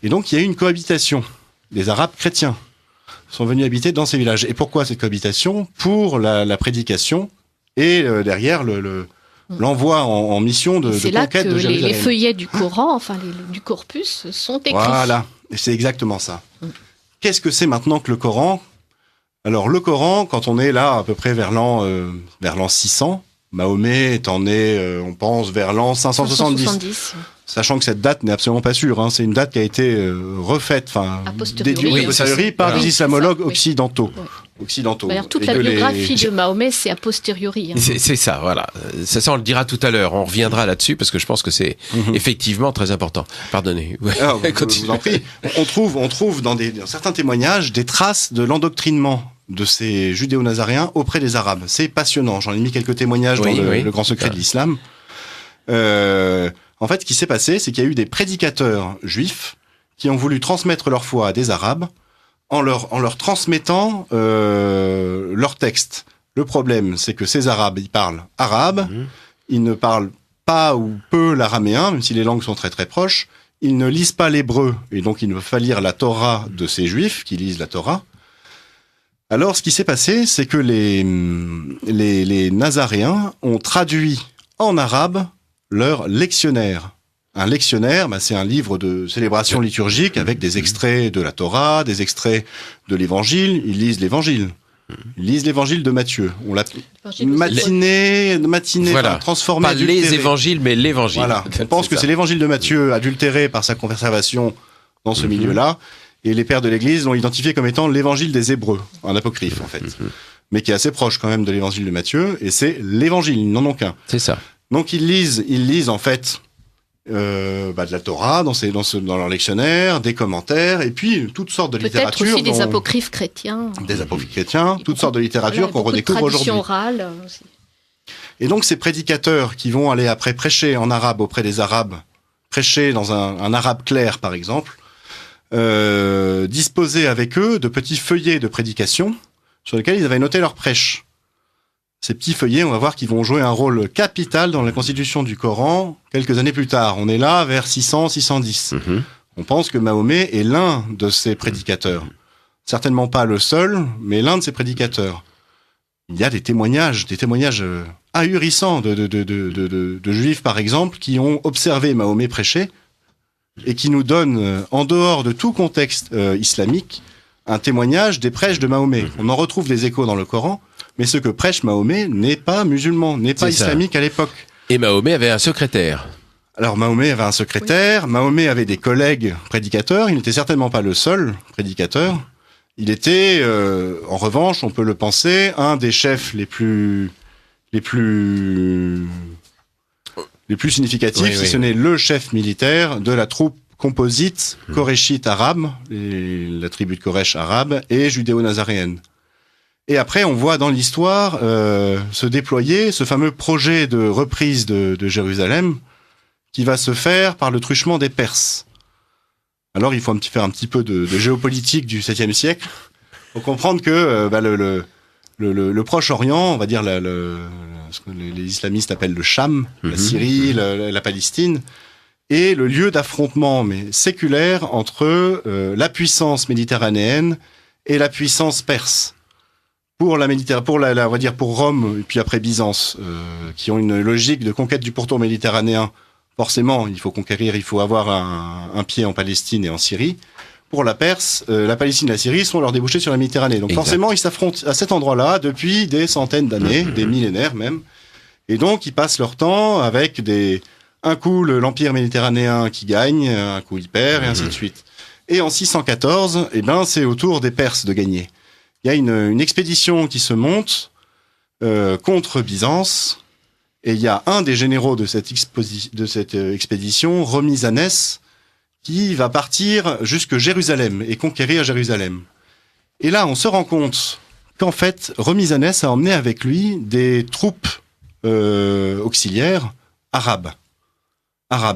Et donc il y a eu une cohabitation. Des Arabes chrétiens sont venus habiter dans ces villages. Et pourquoi cette cohabitation ? Pour la prédication et derrière l'envoi en mission de conquête de Jérusalem. C'est là que les feuillets du Coran, du corpus, sont écrits. Voilà, et c'est exactement ça. Qu'est-ce que c'est maintenant que le Coran ? Alors le Coran, quand on est là à peu près vers l'an 600, Mahomet étant né, on pense, vers l'an 570. Sachant que cette date n'est absolument pas sûre, hein. C'est une date qui a été refaite, déduite a posteriori par les islamologues occidentaux. D'ailleurs, toute la biographie de Mahomet, c'est a posteriori. Hein. C'est ça, voilà. Ça, on le dira tout à l'heure. On reviendra là-dessus parce que je pense que c'est effectivement très important. Pardonnez. Alors, je vous en prie. On trouve dans certains témoignages des traces de l'endoctrinement de ces judéo-nazaréens auprès des Arabes. C'est passionnant. J'en ai mis quelques témoignages dans le grand secret de l'islam. En fait, ce qui s'est passé, c'est qu'il y a eu des prédicateurs juifs qui ont voulu transmettre leur foi à des Arabes en leur transmettant leur texte. Le problème, c'est que ces Arabes, ils parlent arabe, ils ne parlent pas ou peu l'araméen, même si les langues sont très très proches, ils ne lisent pas l'hébreu, et donc il ne faut pas lire la Torah de ces Juifs qui lisent la Torah. Alors, ce qui s'est passé, c'est que les Nazaréens ont traduit en arabe leur lectionnaire. Un lectionnaire, c'est un livre de célébration liturgique avec des extraits de la Torah, des extraits de l'Évangile. Ils lisent l'Évangile. Ils lisent l'Évangile de Matthieu. On l'a matinée, voilà. Transformé. Pas les évangiles, mais l'Évangile. Voilà. On pense que c'est l'Évangile de Matthieu adultéré par sa conservation dans ce milieu-là. Et les pères de l'Église l'ont identifié comme étant l'Évangile des Hébreux, un apocryphe en fait, mais qui est assez proche quand même de l'Évangile de Matthieu. Et c'est l'Évangile, ils n'en ont qu'un. C'est ça. Donc ils lisent en fait de la Torah dans leur lectionnaire, des commentaires, et puis toutes sortes de littératures. Peut-être aussi des apocryphes chrétiens. Des apocryphes chrétiens, toutes sortes de littératures qu'on redécouvre aujourd'hui. Orale aussi. Et donc ces prédicateurs qui vont aller après prêcher en arabe auprès des Arabes, prêcher dans un arabe clair par exemple, disposaient avec eux de petits feuillets de prédication sur lesquels ils avaient noté leur prêche. Ces petits feuillets, on va voir qu'ils vont jouer un rôle capital dans la constitution du Coran quelques années plus tard. On est là vers 600-610. On pense que Mahomet est l'un de ces prédicateurs. Certainement pas le seul, mais l'un de ces prédicateurs. Il y a des témoignages ahurissants de juifs, par exemple, qui ont observé Mahomet prêcher et qui nous donnent, en dehors de tout contexte islamique, un témoignage des prêches de Mahomet. On en retrouve des échos dans le Coran, mais ce que prêche Mahomet n'est pas musulman, n'est pas islamique à l'époque. Et Mahomet avait un secrétaire. Alors Mahomet avait un secrétaire, Mahomet avait des collègues prédicateurs, il n'était certainement pas le seul prédicateur. Il était, en revanche, on peut le penser, un des chefs les plus significatifs, si ce n'est le chef militaire de la troupe composite koréchite arabe, la tribu de Koresh arabe, et judéo-nazaréenne. Et après, on voit dans l'histoire se déployer ce fameux projet de reprise de Jérusalem qui va se faire par le truchement des Perses. Alors, il faut faire un petit peu de géopolitique du 7e siècle pour comprendre que le Proche-Orient, on va dire ce que les islamistes appellent le Cham, la Syrie, la Palestine, est le lieu d'affrontement mais séculaire entre la puissance méditerranéenne et la puissance perse. Pour la Méditerranée, on va dire pour Rome et puis après Byzance, qui ont une logique de conquête du pourtour méditerranéen. Forcément, il faut conquérir, il faut avoir un pied en Palestine et en Syrie. Pour la Perse, la Palestine et la Syrie sont leurs débouchés sur la Méditerranée. Donc forcément, ils s'affrontent à cet endroit-là depuis des centaines d'années, des millénaires même. Et donc, ils passent leur temps avec un coup l'Empire méditerranéen qui gagne, un coup il perd, et ainsi de suite. Et en 614, c'est au tour des Perses de gagner. Il y a une expédition qui se monte contre Byzance, et il y a un des généraux de cette expédition, Rhomysanès, qui va partir jusque Jérusalem et conquérir Jérusalem. Et là, on se rend compte qu'en fait, Rhomysanès a emmené avec lui des troupes auxiliaires arabes.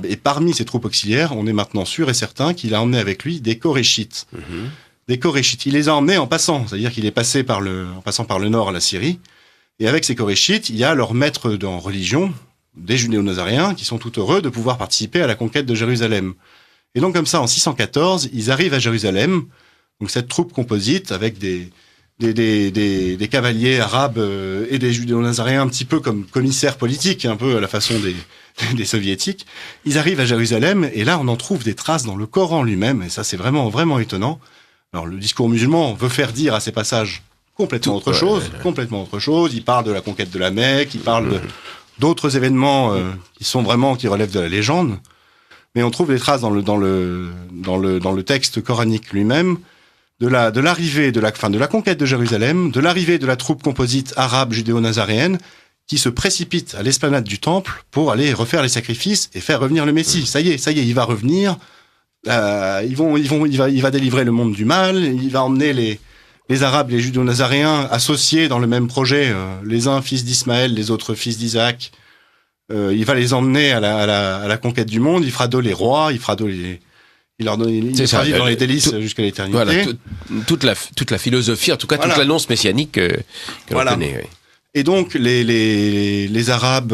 Et parmi ces troupes auxiliaires, on est maintenant sûr et certain qu'il a emmené avec lui des Koréchites. Des Koréchites. Il les a emmenés en passant, c'est-à-dire qu'il est passé en passant par le nord à la Syrie, Et avec ces koréchites, il y a leurs maîtres en religion, des judéo-nazaréens, qui sont tout heureux de pouvoir participer à la conquête de Jérusalem. Et donc comme ça, en 614, ils arrivent à Jérusalem, donc cette troupe composite avec des cavaliers arabes et des judéo-nazaréens un petit peu comme commissaires politiques, un peu à la façon des soviétiques. Ils arrivent à Jérusalem et là on en trouve des traces dans le Coran lui-même et ça c'est vraiment vraiment étonnant. Alors le discours musulman veut faire dire à ces passages complètement autre chose. Il parle de la conquête de la Mecque, il parle d'autres événements qui relèvent de la légende. Mais on trouve des traces dans le texte coranique lui-même de l'arrivée de la conquête de Jérusalem, de l'arrivée de la troupe composite arabe judéo-nazaréenne qui se précipite à l'esplanade du temple pour aller refaire les sacrifices et faire revenir le Messie. Ça y est, il va revenir. Il va délivrer le monde du mal. Il va emmener les Arabes, les judéo-nazaréens associés dans le même projet, les uns fils d'Ismaël, les autres fils d'Isaac. Il va les emmener à la conquête du monde. Il fera d'eux les rois. Il leur fera vivre dans les délices jusqu'à l'éternité. Voilà, toute la philosophie, en tout cas toute l'annonce messianique que l'on connaît. Oui. Et donc les Arabes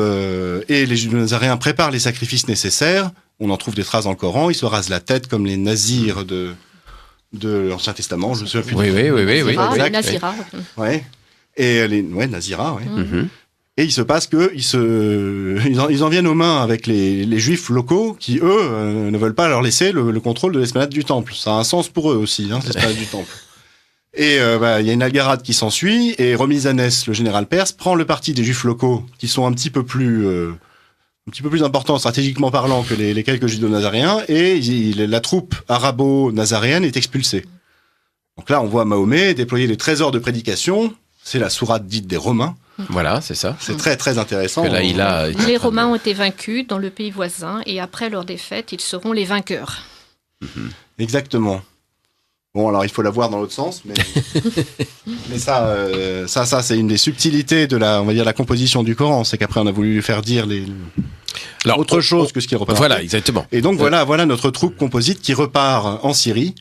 et les judéo-nazaréens préparent les sacrifices nécessaires. On en trouve des traces dans le Coran. Ils se rasent la tête comme les nazirs de l'Ancien Testament. Je me souviens plus. Oui. Les Nazira. Ouais. Et Nazira. Ouais. Mm-hmm. Et il se passe que ils en viennent aux mains avec les Juifs locaux qui eux ne veulent pas leur laisser le contrôle de l'esplanade du temple. Ça a un sens pour eux aussi, l'esplanade du temple. Et il y a une algarade qui s'ensuit et Romizanès, le général perse, prend le parti des Juifs locaux qui sont un petit peu plus importants stratégiquement parlant que les quelques judéo-nazaréens et la troupe arabo-nazaréenne est expulsée. Donc là, on voit Mahomet déployer des trésors de prédication. C'est la sourate dite des Romains. Voilà, c'est ça. C'est très très intéressant. Les Romains ont été vaincus dans le pays voisin et après leur défaite, ils seront les vainqueurs. Exactement. Bon, alors il faut la voir dans l'autre sens, mais ça c'est une des subtilités de la composition du Coran, c'est qu'après on a voulu lui faire dire autre chose que ce qu'il représente. Voilà, exactement. Et donc voilà notre troupe composite qui repart en Syrie.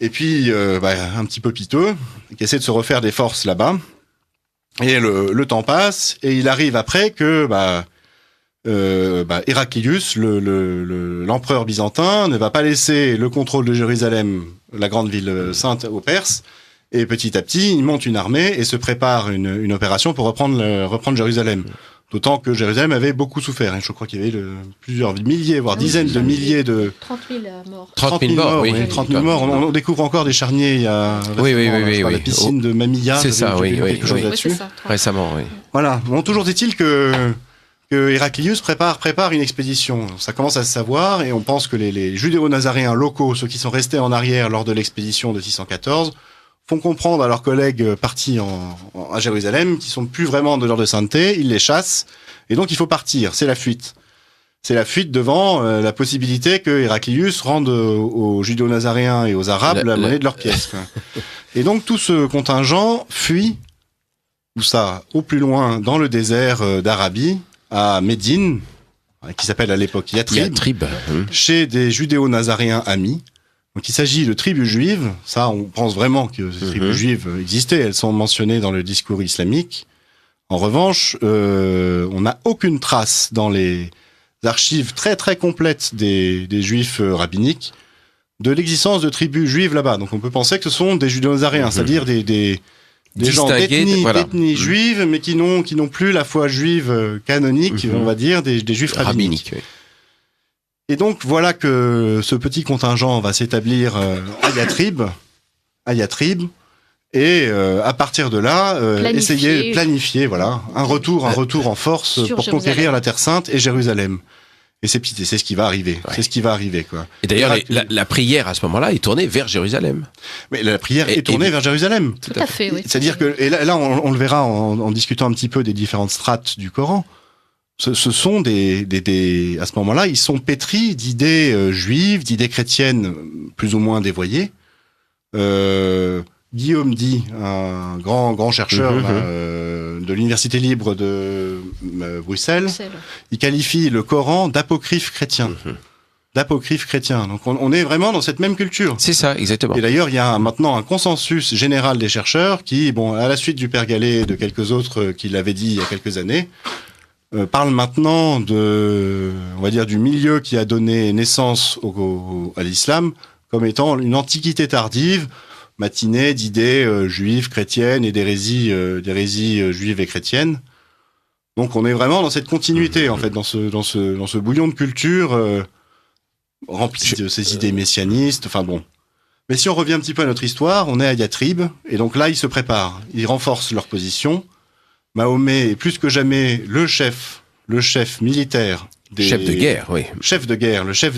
Et puis un petit peu piteux, qui essaie de se refaire des forces là-bas. Et le temps passe et il arrive après que Héraclius, l'empereur byzantin, ne va pas laisser le contrôle de Jérusalem, la grande ville sainte, aux Perses. Et petit à petit, il monte une armée et se prépare une opération pour reprendre Jérusalem. D'autant que Jérusalem avait beaucoup souffert. Je crois qu'il y avait plusieurs milliers, voire dizaines de milliers de... 30 000 morts. 30 000 morts, oui. 30 000 morts. On découvre encore des charniers il y a... La piscine de Mamilla. C'est ça, quelque chose là-dessus. Récemment, oui. Voilà. Bon, toujours est-il que Héraclius prépare une expédition. Ça commence à se savoir et on pense que les judéo-nazaréens locaux, ceux qui sont restés en arrière lors de l'expédition de 614, font comprendre à leurs collègues partis à Jérusalem qu'ils sont plus vraiment de l'heure de sainteté, ils les chassent, et donc il faut partir, c'est la fuite. C'est la fuite devant la possibilité que Héraclius rende aux judéo-nazaréens et aux Arabes la monnaie de leur pièce. Et donc tout ce contingent fuit, au plus loin, dans le désert d'Arabie, à Médine, qui s'appelle à l'époque Yatrib, chez des judéo-nazaréens amis. Donc il s'agit de tribus juives, ça on pense vraiment que ces tribus juives existaient, elles sont mentionnées dans le discours islamique. En revanche, on n'a aucune trace dans les archives très très complètes des juifs rabbiniques de l'existence de tribus juives là-bas. Donc on peut penser que ce sont des judéo-nazaréens, c'est-à-dire des gens d'ethnie juive, mais qui n'ont plus la foi juive canonique, on va dire, des juifs rabbiniques. Oui. Et donc voilà que ce petit contingent va s'établir à Yatrib, et à partir de là, essayer de planifier un retour en force pour conquérir la Terre Sainte et Jérusalem. Et c'est ce qui va arriver. Ouais. C'est ce qui va arriver, quoi. Et d'ailleurs, la prière à ce moment-là est tournée vers Jérusalem. Mais la prière est tournée vers Jérusalem. Tout à fait, oui. C'est-à-dire que, et là on le verra en discutant un petit peu des différentes strates du Coran. Ce sont à ce moment-là, ils sont pétris d'idées juives, d'idées chrétiennes plus ou moins dévoyées. Guillaume Di, un grand chercheur de l'Université libre de Bruxelles, il qualifie le Coran d'apocryphe chrétien. d'apocryphes chrétiens. Donc on est vraiment dans cette même culture. C'est ça, exactement. Et d'ailleurs, il y a maintenant un consensus général des chercheurs qui, à la suite du Père Gallet et de quelques autres qui l'avaient dit il y a quelques années, parlent maintenant on va dire, du milieu qui a donné naissance à l'islam comme étant une antiquité tardive, matinée d'idées juives, chrétiennes et d'hérésies juives et chrétiennes. Donc on est vraiment dans cette continuité, en fait, dans ce bouillon de culture rempli de ces idées messianistes, enfin bon. Mais si on revient un petit peu à notre histoire, on est à Yatrib, et donc là, ils se préparent, ils renforcent leur position. Mahomet est plus que jamais le chef militaire Chef de guerre, oui. le chef de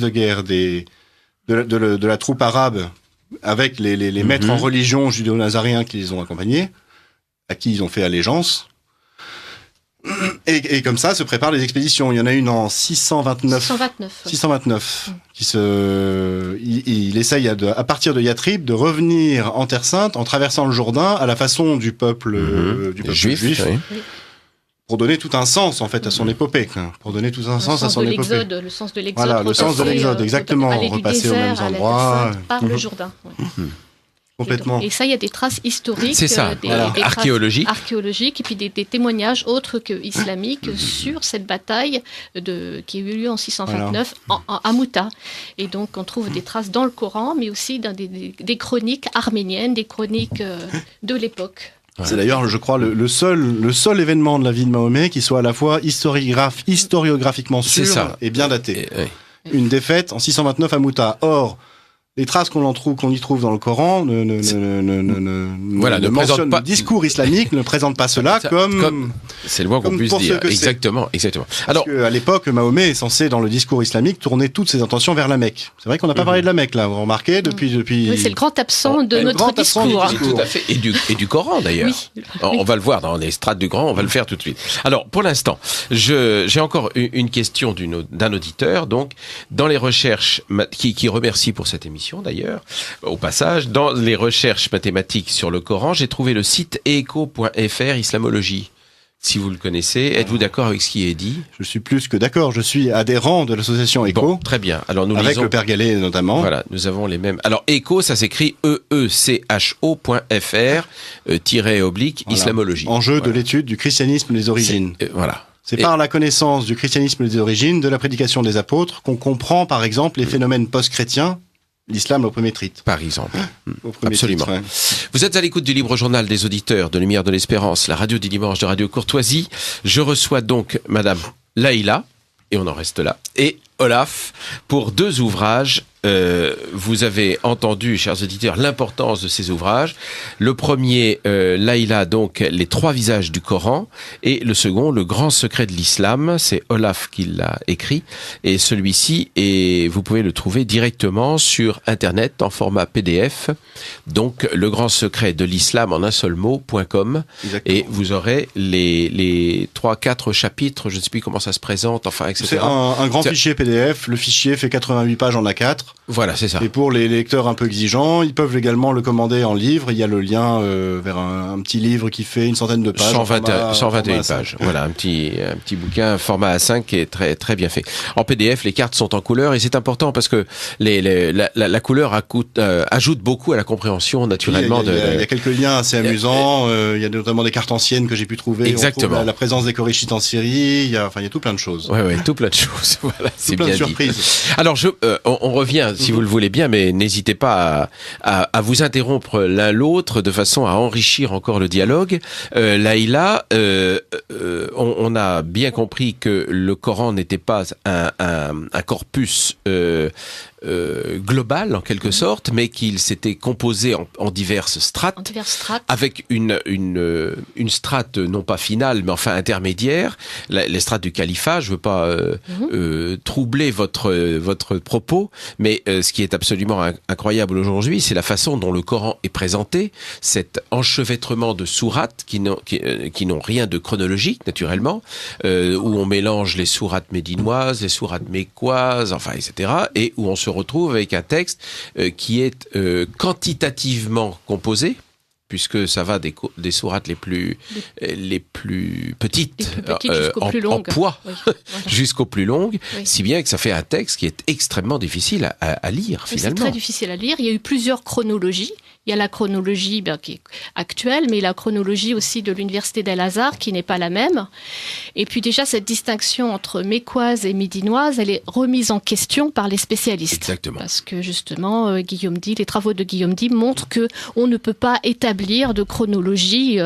guerre de la troupe arabe, avec les maîtres en religion judéo-nazaréens qui les ont accompagnés, à qui ils ont fait allégeance. Et comme ça se préparent les expéditions. Il y en a une en 629. 629. Il essaye à partir de Yatrib de revenir en Terre Sainte en traversant le Jourdain à la façon du peuple juif. Oui. Pour donner tout un sens, en fait, à son épopée. Pour donner tout un sens à son épopée. Le sens de l'exode. Voilà, le sens de l'exode, exactement. Repasser aux mêmes endroits. Par le Jourdain. Complètement. Et ça, il y a des traces historiques. C'est ça, des archéologiques. Et puis des témoignages autres que islamiques sur cette bataille qui a eu lieu en 629 à Mouta. Et donc, on trouve des traces dans le Coran, mais aussi dans des chroniques arméniennes, des chroniques de l'époque. C'est d'ailleurs, je crois, le seul événement de la vie de Mahomet qui soit à la fois historiographiquement sûr et bien daté. Une défaite en 629 à Mouta. Or, les traces qu'on y trouve dans le Coran ne mentionnent pas. Le discours islamique ne présente pas cela comme c'est le moins qu'on puisse dire. Exactement. Alors, à l'époque, Mahomet est censé, dans le discours islamique, tourner toutes ses intentions vers la Mecque. C'est vrai qu'on n'a pas parlé de la Mecque, là. Vous remarquez, depuis... Oui, c'est le grand absent de notre discours. Tout à fait. Et du Coran, d'ailleurs. Oui. On va le voir dans les strates du Coran, on va le faire tout de suite. Alors, pour l'instant, j'ai encore une question d'un auditeur, donc, dans les recherches, qui remercie pour cette émission, d'ailleurs, au passage, dans les recherches mathématiques sur le Coran, j'ai trouvé le site eco.fr Islamologie. Si vous le connaissez, êtes-vous d'accord avec ce qui est dit ? Je suis plus que d'accord, je suis adhérent de l'association ECO. Bon, très bien. Alors nous avec lisons... le Père Gallet notamment. Voilà, nous avons les mêmes. Alors ECO, ça s'écrit EECHO.fr Islamologie. Enjeu de l'étude du christianisme des origines. Voilà. C'est par la connaissance du christianisme des origines, de la prédication des apôtres, qu'on comprend par exemple les phénomènes post-chrétiens. L'islam au premier titre. Par exemple. Absolument. Titre, ouais. Vous êtes à l'écoute du Libre Journal des auditeurs de Lumière de l'Espérance, la radio du dimanche de Radio Courtoisie. Je reçois donc Madame Laïla, et on en reste là, et Olaf, pour 2 ouvrages. Vous avez entendu, chers auditeurs, l'importance de ces ouvrages. Le premier, Laïla, donc, les 3 visages du Coran, et le second, le grand secret de l'islam. C'est Olaf qui l'a écrit, et celui-ci, vous pouvez le trouver directement sur Internet en format PDF. Donc, le grand secret de l'islam en un seul mot.com, et vous aurez les 3-4 chapitres. Je ne sais plus comment ça se présente, enfin, etc. C'est un grand fichier PDF. Le fichier fait 88 pages en A4. Voilà, c'est ça. Et pour les lecteurs un peu exigeants, ils peuvent également le commander en livre. Il y a le lien vers un petit livre qui fait une centaine de pages. 121 pages. Voilà, un petit bouquin, format A5 qui est très, très bien fait. En PDF, les cartes sont en couleur et c'est important parce que la couleur ajoute beaucoup à la compréhension, naturellement. Il y a quelques liens assez amusants. Il y a notamment des cartes anciennes que j'ai pu trouver. Exactement. On trouve la présence des Korachites en Syrie. Il y a tout plein de choses. Oui, tout plein de choses. Voilà, c'est bien dit. Plein de surprises. Alors, on revient, si vous le voulez bien, mais n'hésitez pas à vous interrompre l'un l'autre de façon à enrichir encore le dialogue. Laïla, on a bien compris que le Coran n'était pas un corpus global en quelque sorte, mais qu'il s'était composé en diverses strates, avec une strate non pas finale, mais enfin intermédiaire, les strates du califat. Je veux pas troubler votre propos, mais ce qui est absolument incroyable aujourd'hui, c'est la façon dont le Coran est présenté, cet enchevêtrement de sourates qui n'ont rien de chronologique naturellement, où on mélange les sourates médinoises, les sourates mécoises, enfin etc., et où on se retrouve avec un texte qui est quantitativement composé, puisque ça va des sourates les plus petites, jusqu'aux plus en longues. poids, Oui, voilà. jusqu'aux plus longues, Oui. si bien que ça fait un texte qui est extrêmement difficile à lire, Oui, c'est finalement. très difficile à lire. Il y a eu plusieurs chronologies. Il y a la chronologie qui est actuelle, mais la chronologie aussi de l'université d'Al-Azhar, qui n'est pas la même. Et puis déjà, cette distinction entre mécoise et médinoise, elle est remise en question par les spécialistes. Exactement. Parce que justement, les travaux de Guillaume Dee montrent que on ne peut pas établir de chronologie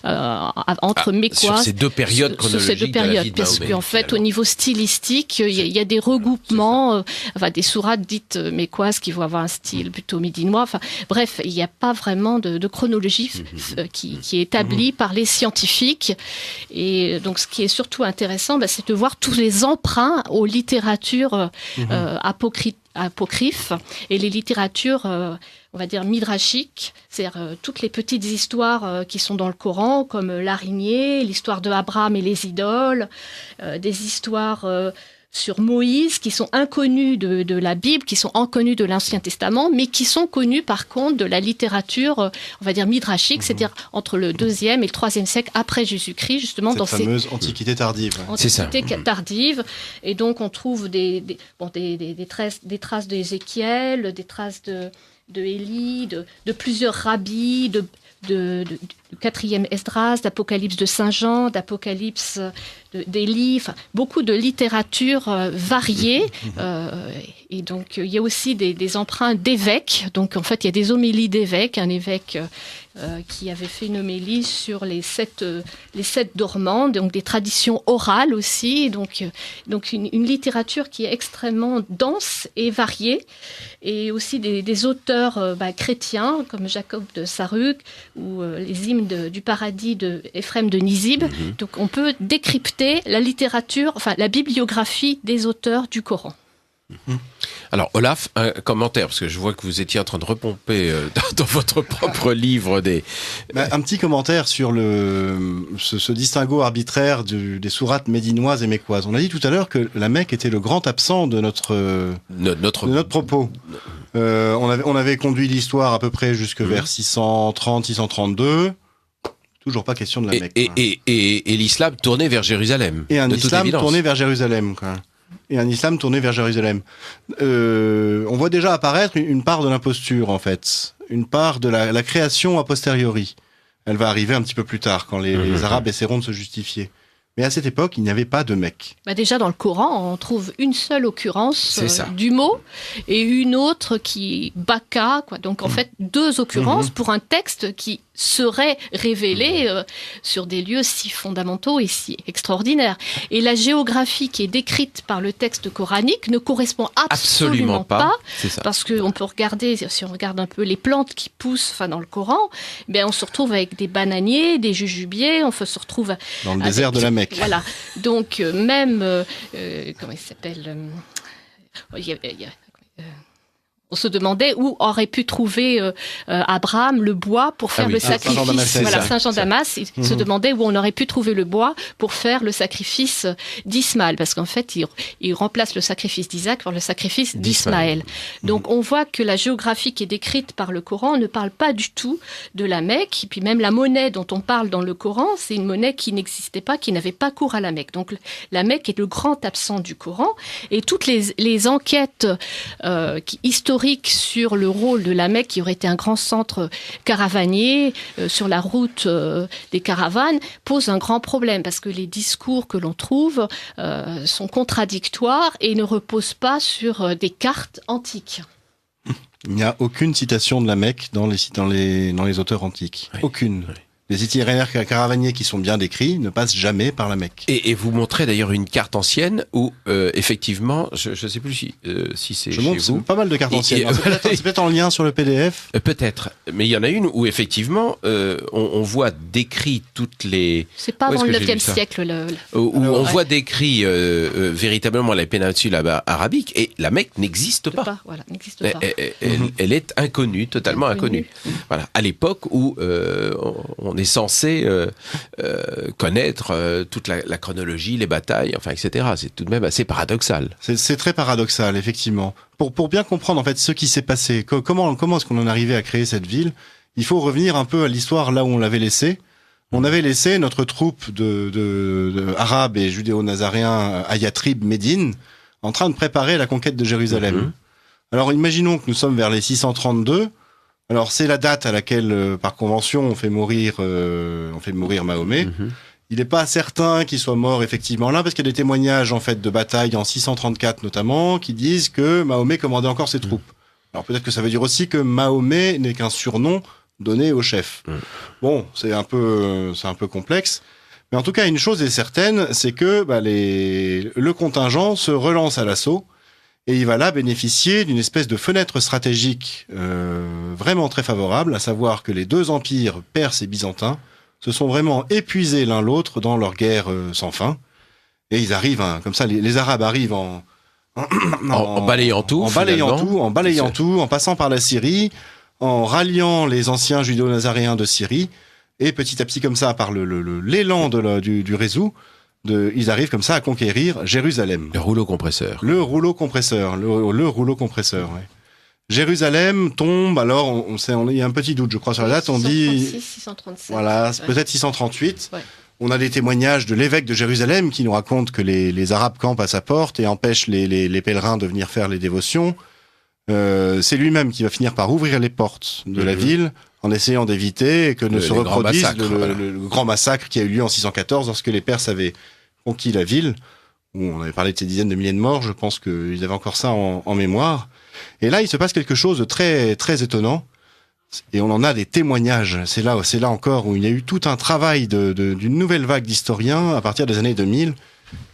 entre mécoise... Sur ces deux périodes sur ces deux chronologiques de la périodes, vie de parce Mahomet, qu'en fait, au finalement. niveau stylistique, il y a des recoupements, des sourates dites mécoises qui vont avoir un style plutôt médinois. Enfin, bref, il n'y a pas vraiment de chronologie qui est établie par les scientifiques. Et donc, ce qui est surtout intéressant, c'est de voir tous les emprunts aux littératures apocryphes et les littératures, on va dire, midrashiques, c'est-à-dire toutes les petites histoires qui sont dans le Coran, comme l'araignée, l'histoire de Abraham et les idoles, des histoires sur Moïse, qui sont inconnus de la Bible, qui sont inconnus de l'Ancien Testament, mais qui sont connus par contre de la littérature, on va dire midrashique, c'est-à-dire entre le 2e et le 3e siècle après Jésus-Christ, justement Cette dans ces fameuse antiquité tardive. C'est ça. antiquité tardive. Et donc on trouve des traces d'Ézéchiel, des traces de Élie, de plusieurs rabbis, du 4e Esdras, d'Apocalypse de Saint Jean, d'Apocalypse d'Élie, enfin, beaucoup de littérature variée. Et donc, il y a aussi des emprunts d'évêques. Donc, en fait, il y a des homélies d'évêques. Un évêque qui avait fait une homélie sur les sept dormants, donc des traditions orales aussi. Donc une littérature qui est extrêmement dense et variée. Et aussi des auteurs chrétiens, comme Jacob de Saruk, ou les hymnes du paradis de Éphrem de Nizib. Donc, on peut décrypter la littérature, enfin la bibliographie des auteurs du Coran. Alors, Olaf, un commentaire, parce que je vois que vous étiez en train de repomper dans votre propre livre des... Un petit commentaire sur ce distinguo arbitraire des sourates médinoises et mécoises. On a dit tout à l'heure que la Mecque était le grand absent de notre propos. On avait conduit l'histoire à peu près jusque vers 630, 632. Toujours pas question de la Mecque. Et l'islam tourné vers Jérusalem. Et un de toute islam évidence. tourné vers Jérusalem, quoi. On voit déjà apparaître une part de l'imposture, en fait. Une part de la création a posteriori. Elle va arriver un petit peu plus tard, quand les Arabes essaieront de se justifier. Mais à cette époque, il n'y avait pas de Mecque. Déjà, dans le Coran, on trouve une seule occurrence du mot et une autre qui est baka, quoi. Donc, en fait, deux occurrences pour un texte qui serait révélé sur des lieux si fondamentaux et si extraordinaires. Et la géographie qui est décrite par le texte coranique ne correspond absolument pas. C'est ça. Parce qu'on peut regarder, si on regarde un peu les plantes qui poussent dans le Coran, on se retrouve avec des bananiers, des jujubiers, on se retrouve... Dans le désert de la Mecque. Voilà. Donc, même... comment il s'appelle on se demandait où aurait pu trouver Abraham le bois pour faire le sacrifice. Saint-Jean-Damas, il se demandait où on aurait pu trouver le bois pour faire le sacrifice d'Ismaël. Parce qu'en fait, il remplace le sacrifice d'Isaac par le sacrifice d'Ismaël. Donc, on voit que la géographie qui est décrite par le Coran ne parle pas du tout de la Mecque. Et puis même la monnaie dont on parle dans le Coran, c'est une monnaie qui n'existait pas, qui n'avait pas cours à la Mecque. Donc, la Mecque est le grand absent du Coran. Et toutes les enquêtes historiques sur le rôle de la Mecque, qui aurait été un grand centre caravanier sur la route des caravanes, pose un grand problème parce que les discours que l'on trouve sont contradictoires et ne reposent pas sur des cartes antiques. Il n'y a aucune citation de la Mecque dans les auteurs antiques. Oui. Aucune. Oui. Les itinéraires caravaniers qui sont bien décrits ne passent jamais par la Mecque. Et vous montrez d'ailleurs une carte ancienne où, effectivement, je ne sais plus si c'est chez vous. Je montre pas mal de cartes anciennes. C'est peut-être en lien sur le PDF. Peut-être. Mais il y en a une où, effectivement, on voit décrit toutes les... C'est pas avant le 9e siècle. Où on voit décrit véritablement la péninsule arabique et la Mecque n'existe pas. Voilà, n'existe pas. Elle est inconnue, totalement inconnue. Voilà. À l'époque où on est censé connaître toute la chronologie, les batailles, enfin, etc. C'est tout de même assez paradoxal. C'est très paradoxal, effectivement. Pour bien comprendre en fait ce qui s'est passé, comment est-ce qu'on en est arrivé à créer cette ville, il faut revenir un peu à l'histoire là où on l'avait laissé. On avait laissé notre troupe de arabes et judéo-nazaréens à Yatrib, Médine, en train de préparer la conquête de Jérusalem. Alors imaginons que nous sommes vers les 632. Alors c'est la date à laquelle, par convention, on fait mourir Mahomet. Il n'est pas certain qu'il soit mort effectivement là, parce qu'il y a des témoignages en fait de bataille en 634 notamment, qui disent que Mahomet commandait encore ses troupes. Alors peut-être que ça veut dire aussi que Mahomet n'est qu'un surnom donné au chef. Bon, c'est un peu complexe. Mais en tout cas, une chose est certaine, c'est que le contingent se relance à l'assaut et il va là bénéficier d'une espèce de fenêtre stratégique vraiment très favorable, à savoir que les deux empires, perses et byzantins, se sont vraiment épuisés l'un l'autre dans leur guerre sans fin. Et ils arrivent, comme ça, les Arabes arrivent en balayant tout, en passant par la Syrie, en ralliant les anciens judéo-nazaréens de Syrie, et petit à petit comme ça, par l'élan du réseau, ils arrivent comme ça à conquérir Jérusalem. Le rouleau compresseur. Le rouleau compresseur, ouais. Jérusalem tombe, alors il y a un petit doute, je crois, sur la date, on dit... 636. Voilà, ouais. Peut-être 638. Ouais. On a des témoignages de l'évêque de Jérusalem qui nous raconte que les Arabes campent à sa porte et empêchent les pèlerins de venir faire les dévotions. C'est lui-même qui va finir par ouvrir les portes de la ville en essayant d'éviter que ne se reproduise le grand massacre qui a eu lieu en 614 lorsque les Perses avaient conquis la ville, où on avait parlé de ces dizaines de milliers de morts. Je pense qu'ils avaient encore ça en mémoire. Et là, il se passe quelque chose de très, très étonnant. Et on en a des témoignages. C'est là encore où il y a eu tout un travail d'une nouvelle vague d'historiens à partir des années 2000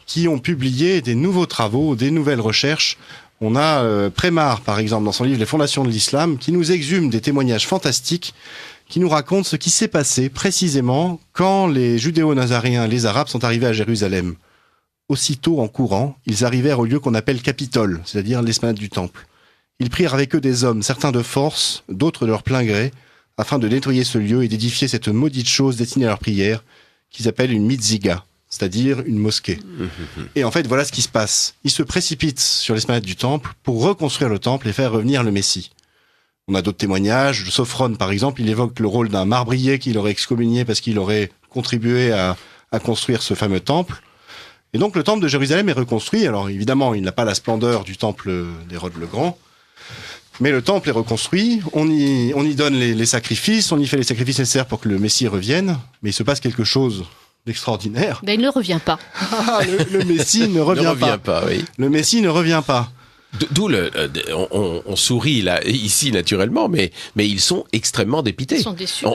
qui ont publié des nouveaux travaux, des nouvelles recherches. On a Prémar, par exemple, dans son livre Les fondations de l'islam, qui nous exhume des témoignages fantastiques, qui nous racontent ce qui s'est passé précisément quand les judéo-nazaréens, les Arabes, sont arrivés à Jérusalem. Aussitôt, en courant, ils arrivèrent au lieu qu'on appelle Capitole, c'est-à-dire l'esplanade du temple. Ils prirent avec eux des hommes, certains de force, d'autres de leur plein gré, afin de nettoyer ce lieu et d'édifier cette maudite chose destinée à leur prière, qu'ils appellent une mitziga, c'est-à-dire une mosquée. Et en fait, voilà ce qui se passe. Ils se précipitent sur l'esplanade du temple pour reconstruire le temple et faire revenir le Messie. On a d'autres témoignages. Sophrone, par exemple, il évoque le rôle d'un marbrier qu'il aurait excommunié parce qu'il aurait contribué à construire ce fameux temple. Et donc, le temple de Jérusalem est reconstruit. Alors, évidemment, il n'a pas la splendeur du temple d'Hérode le Grand. Mais le temple est reconstruit, on y donne les sacrifices, on y fait les sacrifices nécessaires pour que le Messie revienne, mais il se passe quelque chose d'extraordinaire. Ben, il ne revient pas. Le Messie ne revient pas. Oui. Le Messie ne revient pas. D'où on sourit là ici naturellement, mais ils sont extrêmement dépités. Ils sont déçus.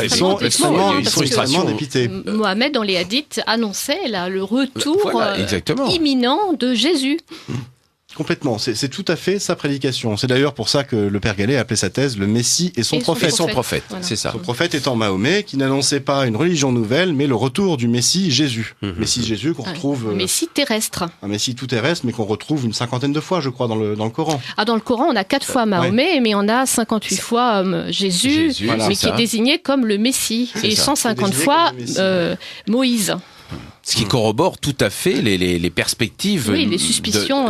Ils sont extrêmement dépités. Mohamed, dans les hadiths, annonçait là, le retour imminent de Jésus. Complètement, c'est tout à fait sa prédication. C'est d'ailleurs pour ça que le père Gallet a appelé sa thèse le Messie et son prophète. Son prophète, voilà. C'est ça. Son prophète étant Mahomet, qui n'annonçait pas une religion nouvelle, mais le retour du Messie Jésus. Messie Jésus qu'on retrouve... Messie terrestre. Un Messie tout terrestre, mais qu'on retrouve une 50aine de fois, je crois, dans le Coran. Dans le Coran, on a 4 fois Mahomet, mais on a 58 fois Jésus, voilà, mais qui est désigné comme le Messie. Et 150 fois Moïse. Ce qui corrobore tout à fait les perspectives, les suspicions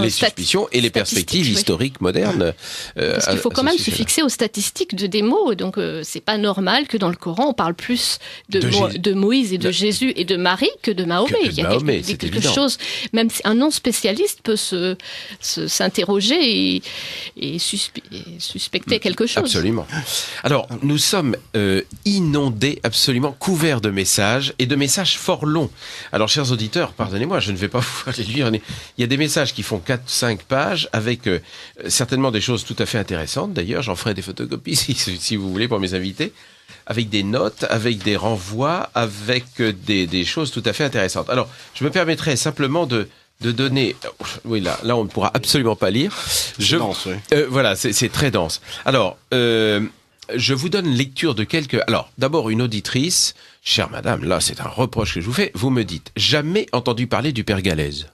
et les perspectives historiques modernes. Parce qu'il faut quand même se fixer aux statistiques des mots. Donc c'est pas normal que dans le Coran on parle plus de Moïse et de Jésus et de Marie que de Mahomet. Il y a quelque chose. Même un non spécialiste peut s'interroger et suspecter quelque chose. Absolument. Alors nous sommes inondés, absolument couverts de messages et de messages fort longs. Alors, chers auditeurs, pardonnez-moi, je ne vais pas vous les lire. Il y a des messages qui font 4-5 pages avec certainement des choses tout à fait intéressantes. D'ailleurs, j'en ferai des photocopies si vous voulez pour mes invités. Avec des notes, avec des renvois, avec des choses tout à fait intéressantes. Alors, je me permettrai simplement de donner... Oui, là, on ne pourra absolument pas lire. C'est dense, oui. Voilà, c'est très dense. Alors... je vous donne lecture de quelques... Alors, d'abord, une auditrice. Chère madame, là, c'est un reproche que je vous fais. Vous me dites, jamais entendu parler du père Galaise.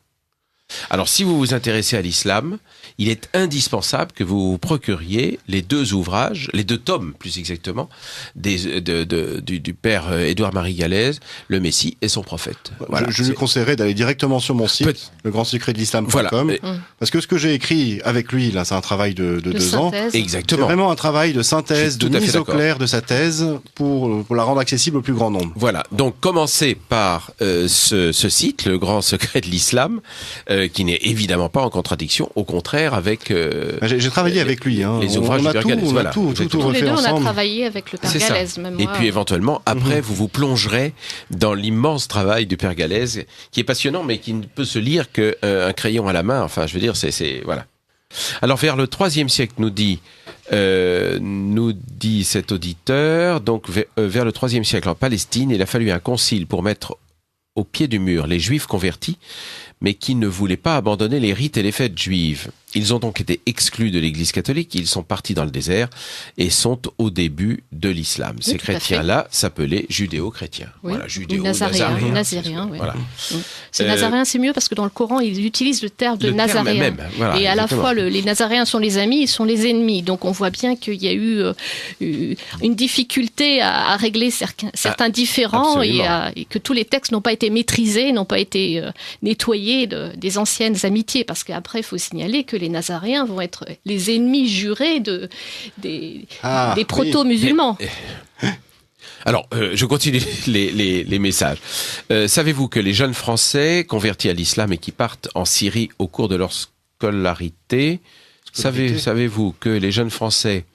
Alors, si vous vous intéressez à l'islam, il est indispensable que vous vous procuriez les 2 ouvrages, les 2 tomes plus exactement, du père Édouard-Marie Gallès, Le Messie et son prophète. Voilà, je lui conseillerais d'aller directement sur mon site, legrandssecretdelislam.com, voilà. parce que ce que j'ai écrit avec lui, là, c'est un travail de 2 ans. Exactement. C'est vraiment un travail de synthèse, de mise au clair de sa thèse pour la rendre accessible au plus grand nombre. Voilà, donc commencez par ce site, Le Grand Secret de l'Islam, qui n'est évidemment pas en contradiction, au contraire avec... j'ai travaillé avec lui. Les ouvrages du père Gallès. On a tout tous les deux, ensemble. on a travaillé avec le père Gallès. Même et moi. puis éventuellement, après, vous vous plongerez dans l'immense travail du père Gallès, qui est passionnant, mais qui ne peut se lire qu'un crayon à la main. Enfin, je veux dire, c'est voilà. Alors, vers le IIIe siècle, nous dit cet auditeur, donc vers le IIIe siècle en Palestine, il a fallu un concile pour mettre au pied du mur les Juifs convertis, mais qui ne voulaient pas abandonner les rites et les fêtes juives. Ils ont donc été exclus de l'Église catholique, ils sont partis dans le désert et sont au début de l'islam. Ces chrétiens-là s'appelaient judéo-chrétiens. Oui. Voilà, Nazaréens. Oui. Voilà. C'est nazaréen, c'est mieux parce que dans le Coran, ils utilisent le terme de nazaréen. Voilà, et à la fois, les nazaréens sont les amis, ils sont les ennemis. Donc on voit bien qu'il y a eu une difficulté à régler certains différends et que tous les textes n'ont pas été maîtrisés, n'ont pas été nettoyés des anciennes amitiés. Parce qu'après, il faut signaler que les Nazaréens vont être les ennemis jurés des proto-musulmans. Alors, je continue les messages. Savez-vous que les jeunes Français convertis à l'islam et qui partent en Syrie au cours de leur scolarité, savez-vous que les jeunes Français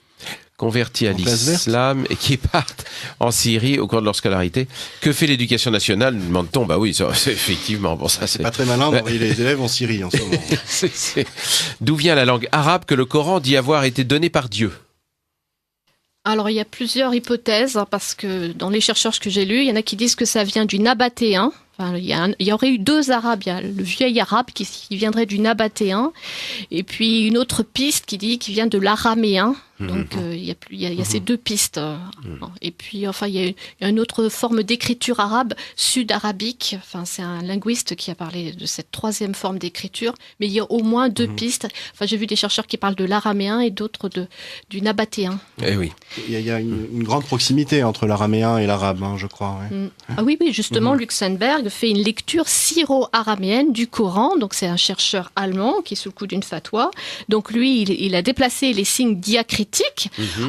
convertis à l'islam et qui partent en Syrie au cours de leur scolarité, que fait l'éducation nationale, nous demande-t-on? Bah oui, c'est effectivement. Bon, ça, c'est pas très malin d'envoyer les élèves en Syrie en ce moment. D'où vient la langue arabe que le Coran dit avoir été donné par Dieu? Alors, il y a plusieurs hypothèses, parce que dans les chercheurs que j'ai lus, il y en a qui disent que ça vient du nabatéen. Enfin, il y aurait eu 2 arabes. Il y a le vieil arabe qui viendrait du nabatéen, et puis une autre piste qui dit qu'il vient de l'araméen. Donc il y a ces 2 pistes. Et puis enfin il y a une autre forme d'écriture arabe, sud-arabique. Enfin c'est un linguiste qui a parlé de cette 3e forme d'écriture. Mais il y a au moins 2 pistes. Enfin j'ai vu des chercheurs qui parlent de l'araméen et d'autres du nabatéen. Eh oui. Il y a une grande proximité entre l'araméen et l'arabe, je crois. Ouais. Ah oui, justement, Luxembourg fait une lecture syro-araméenne du Coran. Donc c'est un chercheur allemand qui est sous le coup d'une fatwa. Donc lui, il a déplacé les signes diacritiques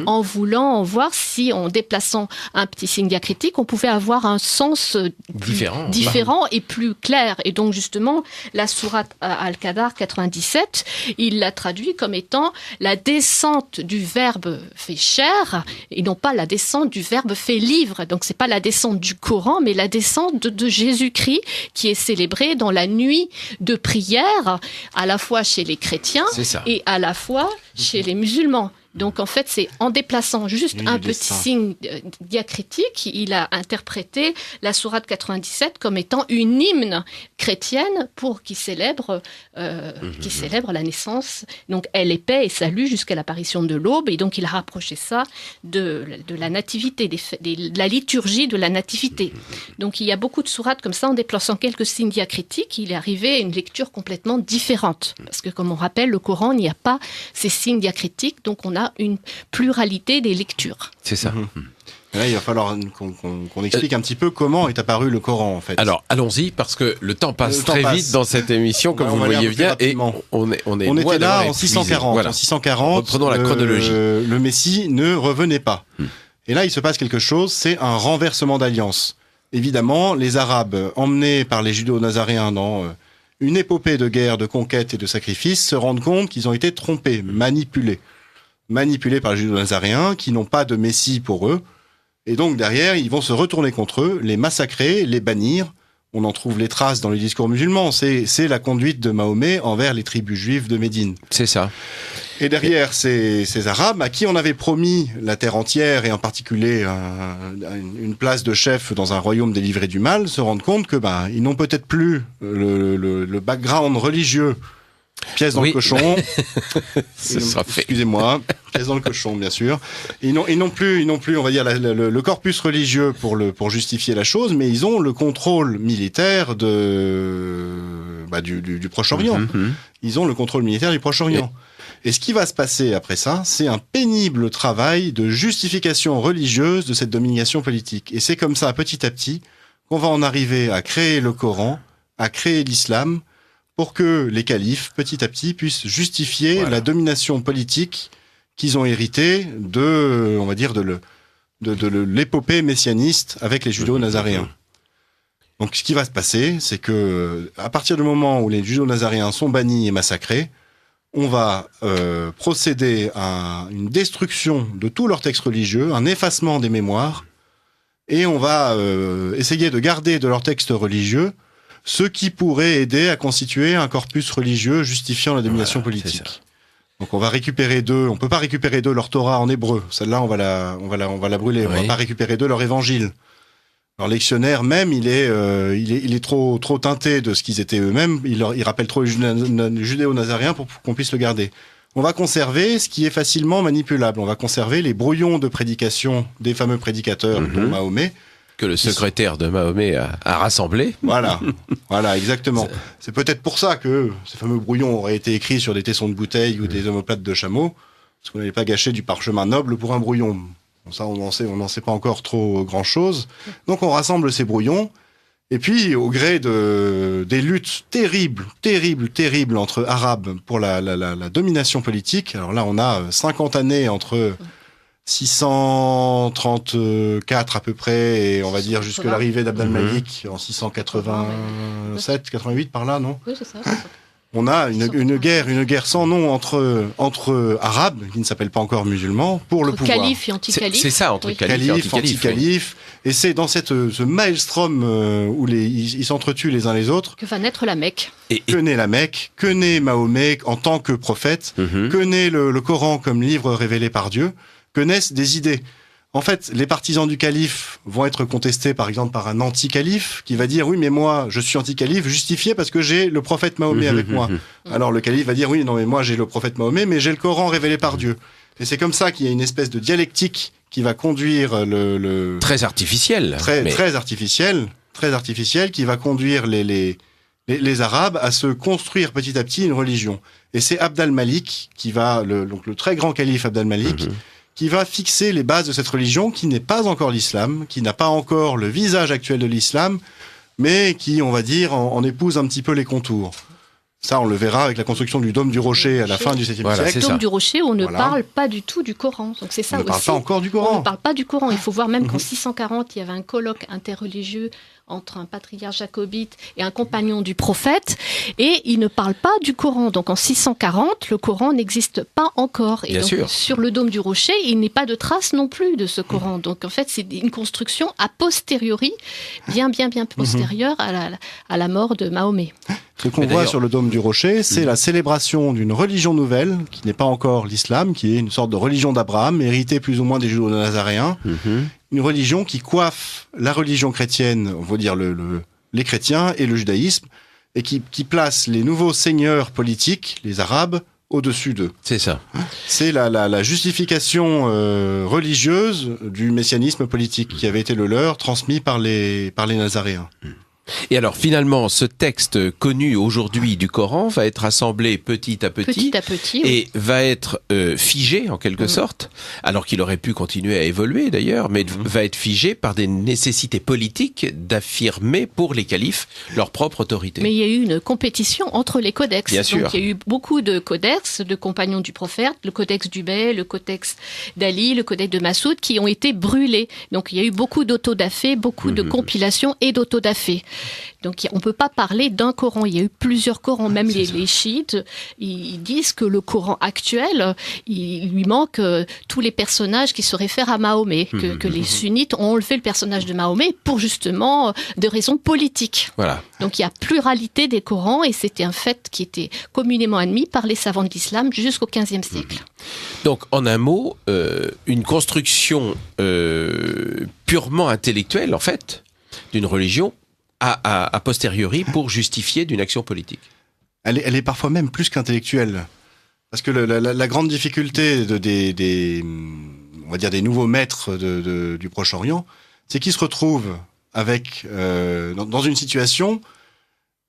en voulant voir si, en déplaçant un petit signe diacritique, on pouvait avoir un sens différent et plus clair. Et donc justement, la sourate Al-Qadar 97, il l'a traduit comme étant la descente du verbe fait chair et non pas la descente du verbe fait livre. Donc c'est pas la descente du Coran, mais la descente de Jésus-Christ qui est célébrée dans la nuit de prière, à la fois chez les chrétiens et à la fois chez les musulmans. Donc en fait, c'est en déplaçant juste un petit signe diacritique, il a interprété la sourate 97 comme étant une hymne chrétienne qui célèbre la naissance. Donc elle est paix et salut jusqu'à l'apparition de l'aube. Et donc il a rapproché ça de la nativité, de la liturgie de la nativité. Donc il y a beaucoup de sourates comme ça, en déplaçant quelques signes diacritiques, il est arrivé à une lecture complètement différente. Parce que comme on rappelle, le Coran, il n'y a pas ces signes diacritiques, donc on a une pluralité des lectures. C'est ça. Là, il va falloir qu'on explique un petit peu comment est apparu le Coran, en fait. Alors, allons-y, parce que le temps passe très vite dans cette émission, comme vous le voyez bien, et on était là en 640. Voilà. En 640, reprenons la chronologie. Le Messie ne revenait pas. Et là, il se passe quelque chose, c'est un renversement d'alliance. Évidemment, les Arabes, emmenés par les Judéo-Nazaréens dans une épopée de guerre, de conquête et de sacrifice, se rendent compte qu'ils ont été trompés, manipulés par les Judéo-Nazaréens, qui n'ont pas de Messie pour eux. Et donc derrière, ils vont se retourner contre eux, les massacrer, les bannir. On en trouve les traces dans les discours musulmans. C'est la conduite de Mahomet envers les tribus juives de Médine. C'est ça. Et derrière, ces Arabes, à qui on avait promis la terre entière, et en particulier une place de chef dans un royaume délivré du mal, se rendent compte que ils n'ont peut-être plus le background religieux. Pièce dans le cochon. Ce sera fait. Excusez-moi. Pièce dans le cochon, bien sûr. Ils n'ont plus, on va dire, le corpus religieux pour justifier la chose, mais ils ont le contrôle militaire de du Proche-Orient. Ils ont le contrôle militaire du Proche-Orient. Et ce qui va se passer après ça, c'est un pénible travail de justification religieuse de cette domination politique. Et c'est comme ça, petit à petit, qu'on va en arriver à créer le Coran, à créer l'islam, pour que les califes, petit à petit, puissent justifier la domination politique qu'ils ont héritée de, on va dire, de l'épopée messianiste avec les judo-nazaréens. Donc ce qui va se passer, c'est que à partir du moment où les judo-nazaréens sont bannis et massacrés, on va procéder à une destruction de tous leurs textes religieux, un effacement des mémoires, et on va essayer de garder de leurs textes religieux ce qui pourrait aider à constituer un corpus religieux justifiant la domination politique. Donc on va récupérer d'eux, on peut pas récupérer d'eux leur Torah en hébreu, celle-là on va la brûler, on va pas récupérer d'eux leur évangile. Leur lectionnaire même, il est trop teinté de ce qu'ils étaient eux-mêmes. Il rappelle trop les judéo-nazaréens pour qu'on puisse le garder. On va conserver ce qui est facilement manipulable. On va conserver les brouillons de prédication des fameux prédicateurs de Mahomet. Que le secrétaire de Mahomet a rassemblé. Voilà, exactement. C'est peut-être pour ça que ces fameux brouillons auraient été écrits sur des tessons de bouteilles ou des omoplates de chameau, parce qu'on n'allait pas gâcher du parchemin noble pour un brouillon. Ça, on n'en sait pas encore trop grand-chose. Donc on rassemble ces brouillons, et puis au gré des luttes terribles entre Arabes pour la domination politique, alors là on a 50 années entre 634 à peu près, et on va dire jusque l'arrivée d'Abd al-Malik en 687, 88 par là, non ? Oui, c'est ça. On a une guerre sans nom entre Arabes, qui ne s'appellent pas encore musulmans, pour le pouvoir. Calife et anti-calife. C'est ça, entre calife, anti-calife. Et c'est dans ce maelstrom où ils s'entretuent les uns les autres que va naître la Mecque. Que naît la Mecque, que naît Mahomet en tant que prophète, que naît le Coran comme livre révélé par Dieu, que naissent des idées. En fait, les partisans du calife vont être contestés, par exemple, par un anti-calife qui va dire « Oui, mais moi, je suis anti-calife, justifié parce que j'ai le prophète Mahomet avec moi. » Alors le calife va dire « Oui, non, mais moi, j'ai le prophète Mahomet, mais j'ai le Coran révélé par Dieu. » Et c'est comme ça qu'il y a une espèce de dialectique qui va conduire Très artificiel. Très artificiel, qui va conduire les Arabes à se construire petit à petit une religion. Et c'est Abd al-Malik qui va, donc le très grand calife Abd al-Malik, qui va fixer les bases de cette religion qui n'est pas encore l'islam, qui n'a pas encore le visage actuel de l'islam, mais qui, on va dire, en épouse un petit peu les contours. Ça, on le verra avec la construction du dôme du Rocher à la fin du 7e siècle. Le dôme du Rocher, on ne parle pas du tout du Coran. Donc c'est ça on ne parle pas encore du Coran. On ne parle pas du Coran. Il faut voir même qu'en 640, il y avait un colloque interreligieux entre un patriarche jacobite et un compagnon du prophète, et il ne parle pas du Coran. Donc en 640, le Coran n'existe pas encore. Et Bien donc, sûr. sur le dôme du Rocher, il n'est pas de trace non plus de ce Coran. Donc en fait, c'est une construction a posteriori, bien postérieure à la mort de Mahomet. Ce qu'on voit sur le dôme du Rocher, c'est la célébration d'une religion nouvelle, qui n'est pas encore l'islam, qui est une sorte de religion d'Abraham, héritée plus ou moins des judo-nazaréens. Une religion qui coiffe la religion chrétienne, on va dire les chrétiens et le judaïsme, et qui place les nouveaux seigneurs politiques, les Arabes, au-dessus d'eux. C'est ça. C'est la justification religieuse du messianisme politique qui avait été le leur, transmis par les Nazaréens. Et alors finalement, ce texte connu aujourd'hui du Coran va être assemblé petit à petit, et va être figé en quelque sorte, alors qu'il aurait pu continuer à évoluer d'ailleurs, mais va être figé par des nécessités politiques d'affirmer pour les califes leur propre autorité. Mais il y a eu une compétition entre les codex. Bien sûr. Donc il y a eu beaucoup de codex, de compagnons du prophète, le codex d'Ubay, le codex d'Ali, le codex de Massoud, qui ont été brûlés. Donc il y a eu beaucoup d'autodafés, beaucoup de compilations et d'autodafés. Donc on ne peut pas parler d'un Coran. Il y a eu plusieurs Corans. Même les chiites, ils disent que le Coran actuel, il lui manque tous les personnages qui se réfèrent à Mahomet. Que les sunnites ont enlevé le personnage de Mahomet pour justement de raisons politiques. Voilà. Donc il y a pluralité des Corans, et c'était un fait qui était communément admis par les savants de l'islam jusqu'au XVe siècle. Donc en un mot, une construction purement intellectuelle en fait d'une religion a posteriori pour justifier d'une action politique. Elle est parfois même plus qu'intellectuelle. Parce que la grande difficulté on va dire des nouveaux maîtres du Proche-Orient, c'est qu'ils se retrouvent avec, dans une situation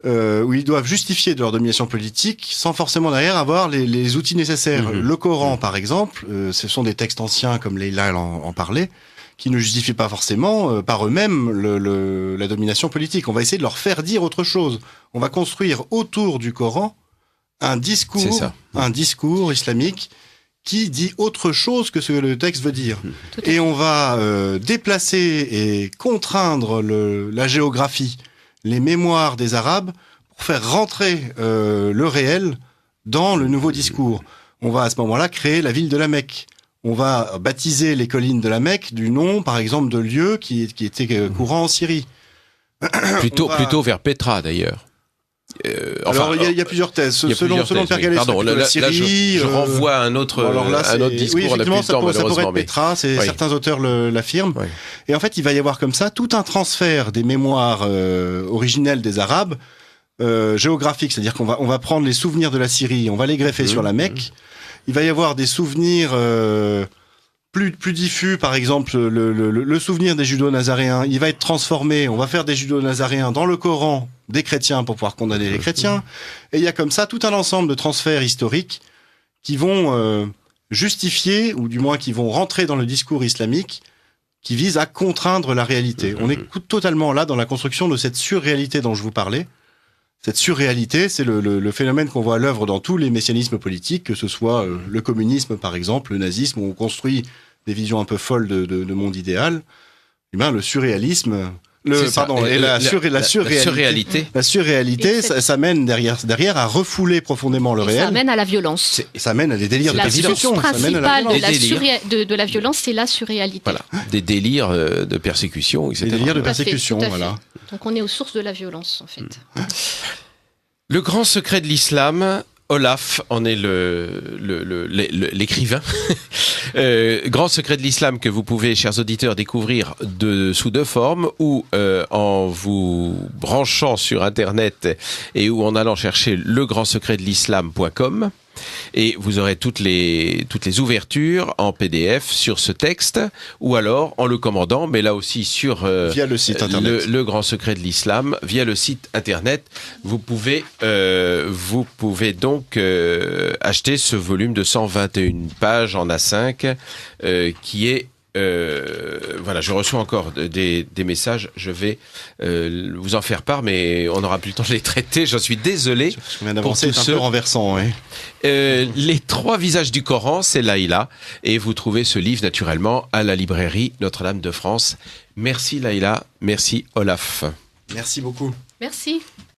où ils doivent justifier de leur domination politique sans forcément derrière avoir les outils nécessaires. Le Coran, par exemple, ce sont des textes anciens, comme Leïla en parlait, qui ne justifient pas forcément par eux-mêmes la domination politique. On va essayer de leur faire dire autre chose. On va construire autour du Coran un discours islamique qui dit autre chose que ce que le texte veut dire. Et on va déplacer et contraindre la géographie, les mémoires des Arabes, pour faire rentrer le réel dans le nouveau discours. On va à ce moment-là créer la ville de la Mecque. On va baptiser les collines de la Mecque du nom, par exemple, de lieux qui étaient courants en Syrie. Plutôt vers Petra, d'ailleurs. Alors, il y a plusieurs thèses. Selon le Père Gallet, la Syrie, je renvoie à un autre discours. Oui, effectivement, ça pourrait être mais... Petra. Certains auteurs l'affirment. Oui. Et en fait, il va y avoir comme ça tout un transfert des mémoires originelles des Arabes géographiques. C'est-à-dire qu'on va prendre les souvenirs de la Syrie, on va les greffer sur la Mecque. Il va y avoir des souvenirs plus diffus, par exemple le souvenir des judo-nazaréens. Il va être transformé. On va faire des judo-nazaréens dans le Coran des chrétiens pour pouvoir condamner les chrétiens. Et il y a comme ça tout un ensemble de transferts historiques qui vont justifier, ou du moins qui vont rentrer dans le discours islamique, qui vise à contraindre la réalité. On est totalement là dans la construction de cette surréalité dont je vous parlais. Cette surréalité, c'est le phénomène qu'on voit à l'œuvre dans tous les messianismes politiques, que ce soit le communisme par exemple, le nazisme, où on construit des visions un peu folles de monde idéal. Eh bien, le surréalisme... La surréalité, ça mène derrière à refouler profondément le réel. Ça mène à la violence. Ça mène à des délires de persécution. La source principale de la violence, c'est la surréalité. Voilà, des délires de persécution, etc. Des délires de persécution, voilà. Donc on est aux sources de la violence, en fait. Le grand secret de l'islam... Olaf en est l'écrivain. Grand secret de l'islam que vous pouvez, chers auditeurs, découvrir sous deux formes, ou en vous branchant sur Internet et ou en allant chercher legrandsecretdel'islam.com. Et vous aurez toutes les ouvertures en PDF sur ce texte, ou alors en le commandant, mais là aussi via le site internet, le Grand Secret de l'Islam, via le site internet. Vous pouvez donc acheter ce volume de 121 pages en A5 qui est voilà, je reçois encore des messages, je vais vous en faire part, mais on n'aura plus le temps de les traiter, j'en suis désolé. Je viens d'avancer, c'est un peu renversant, oui. Les 3 visages du Coran, c'est Laïla, et vous trouvez ce livre naturellement à la librairie Notre-Dame de France. Merci Laïla, merci Olaf. Merci beaucoup. Merci.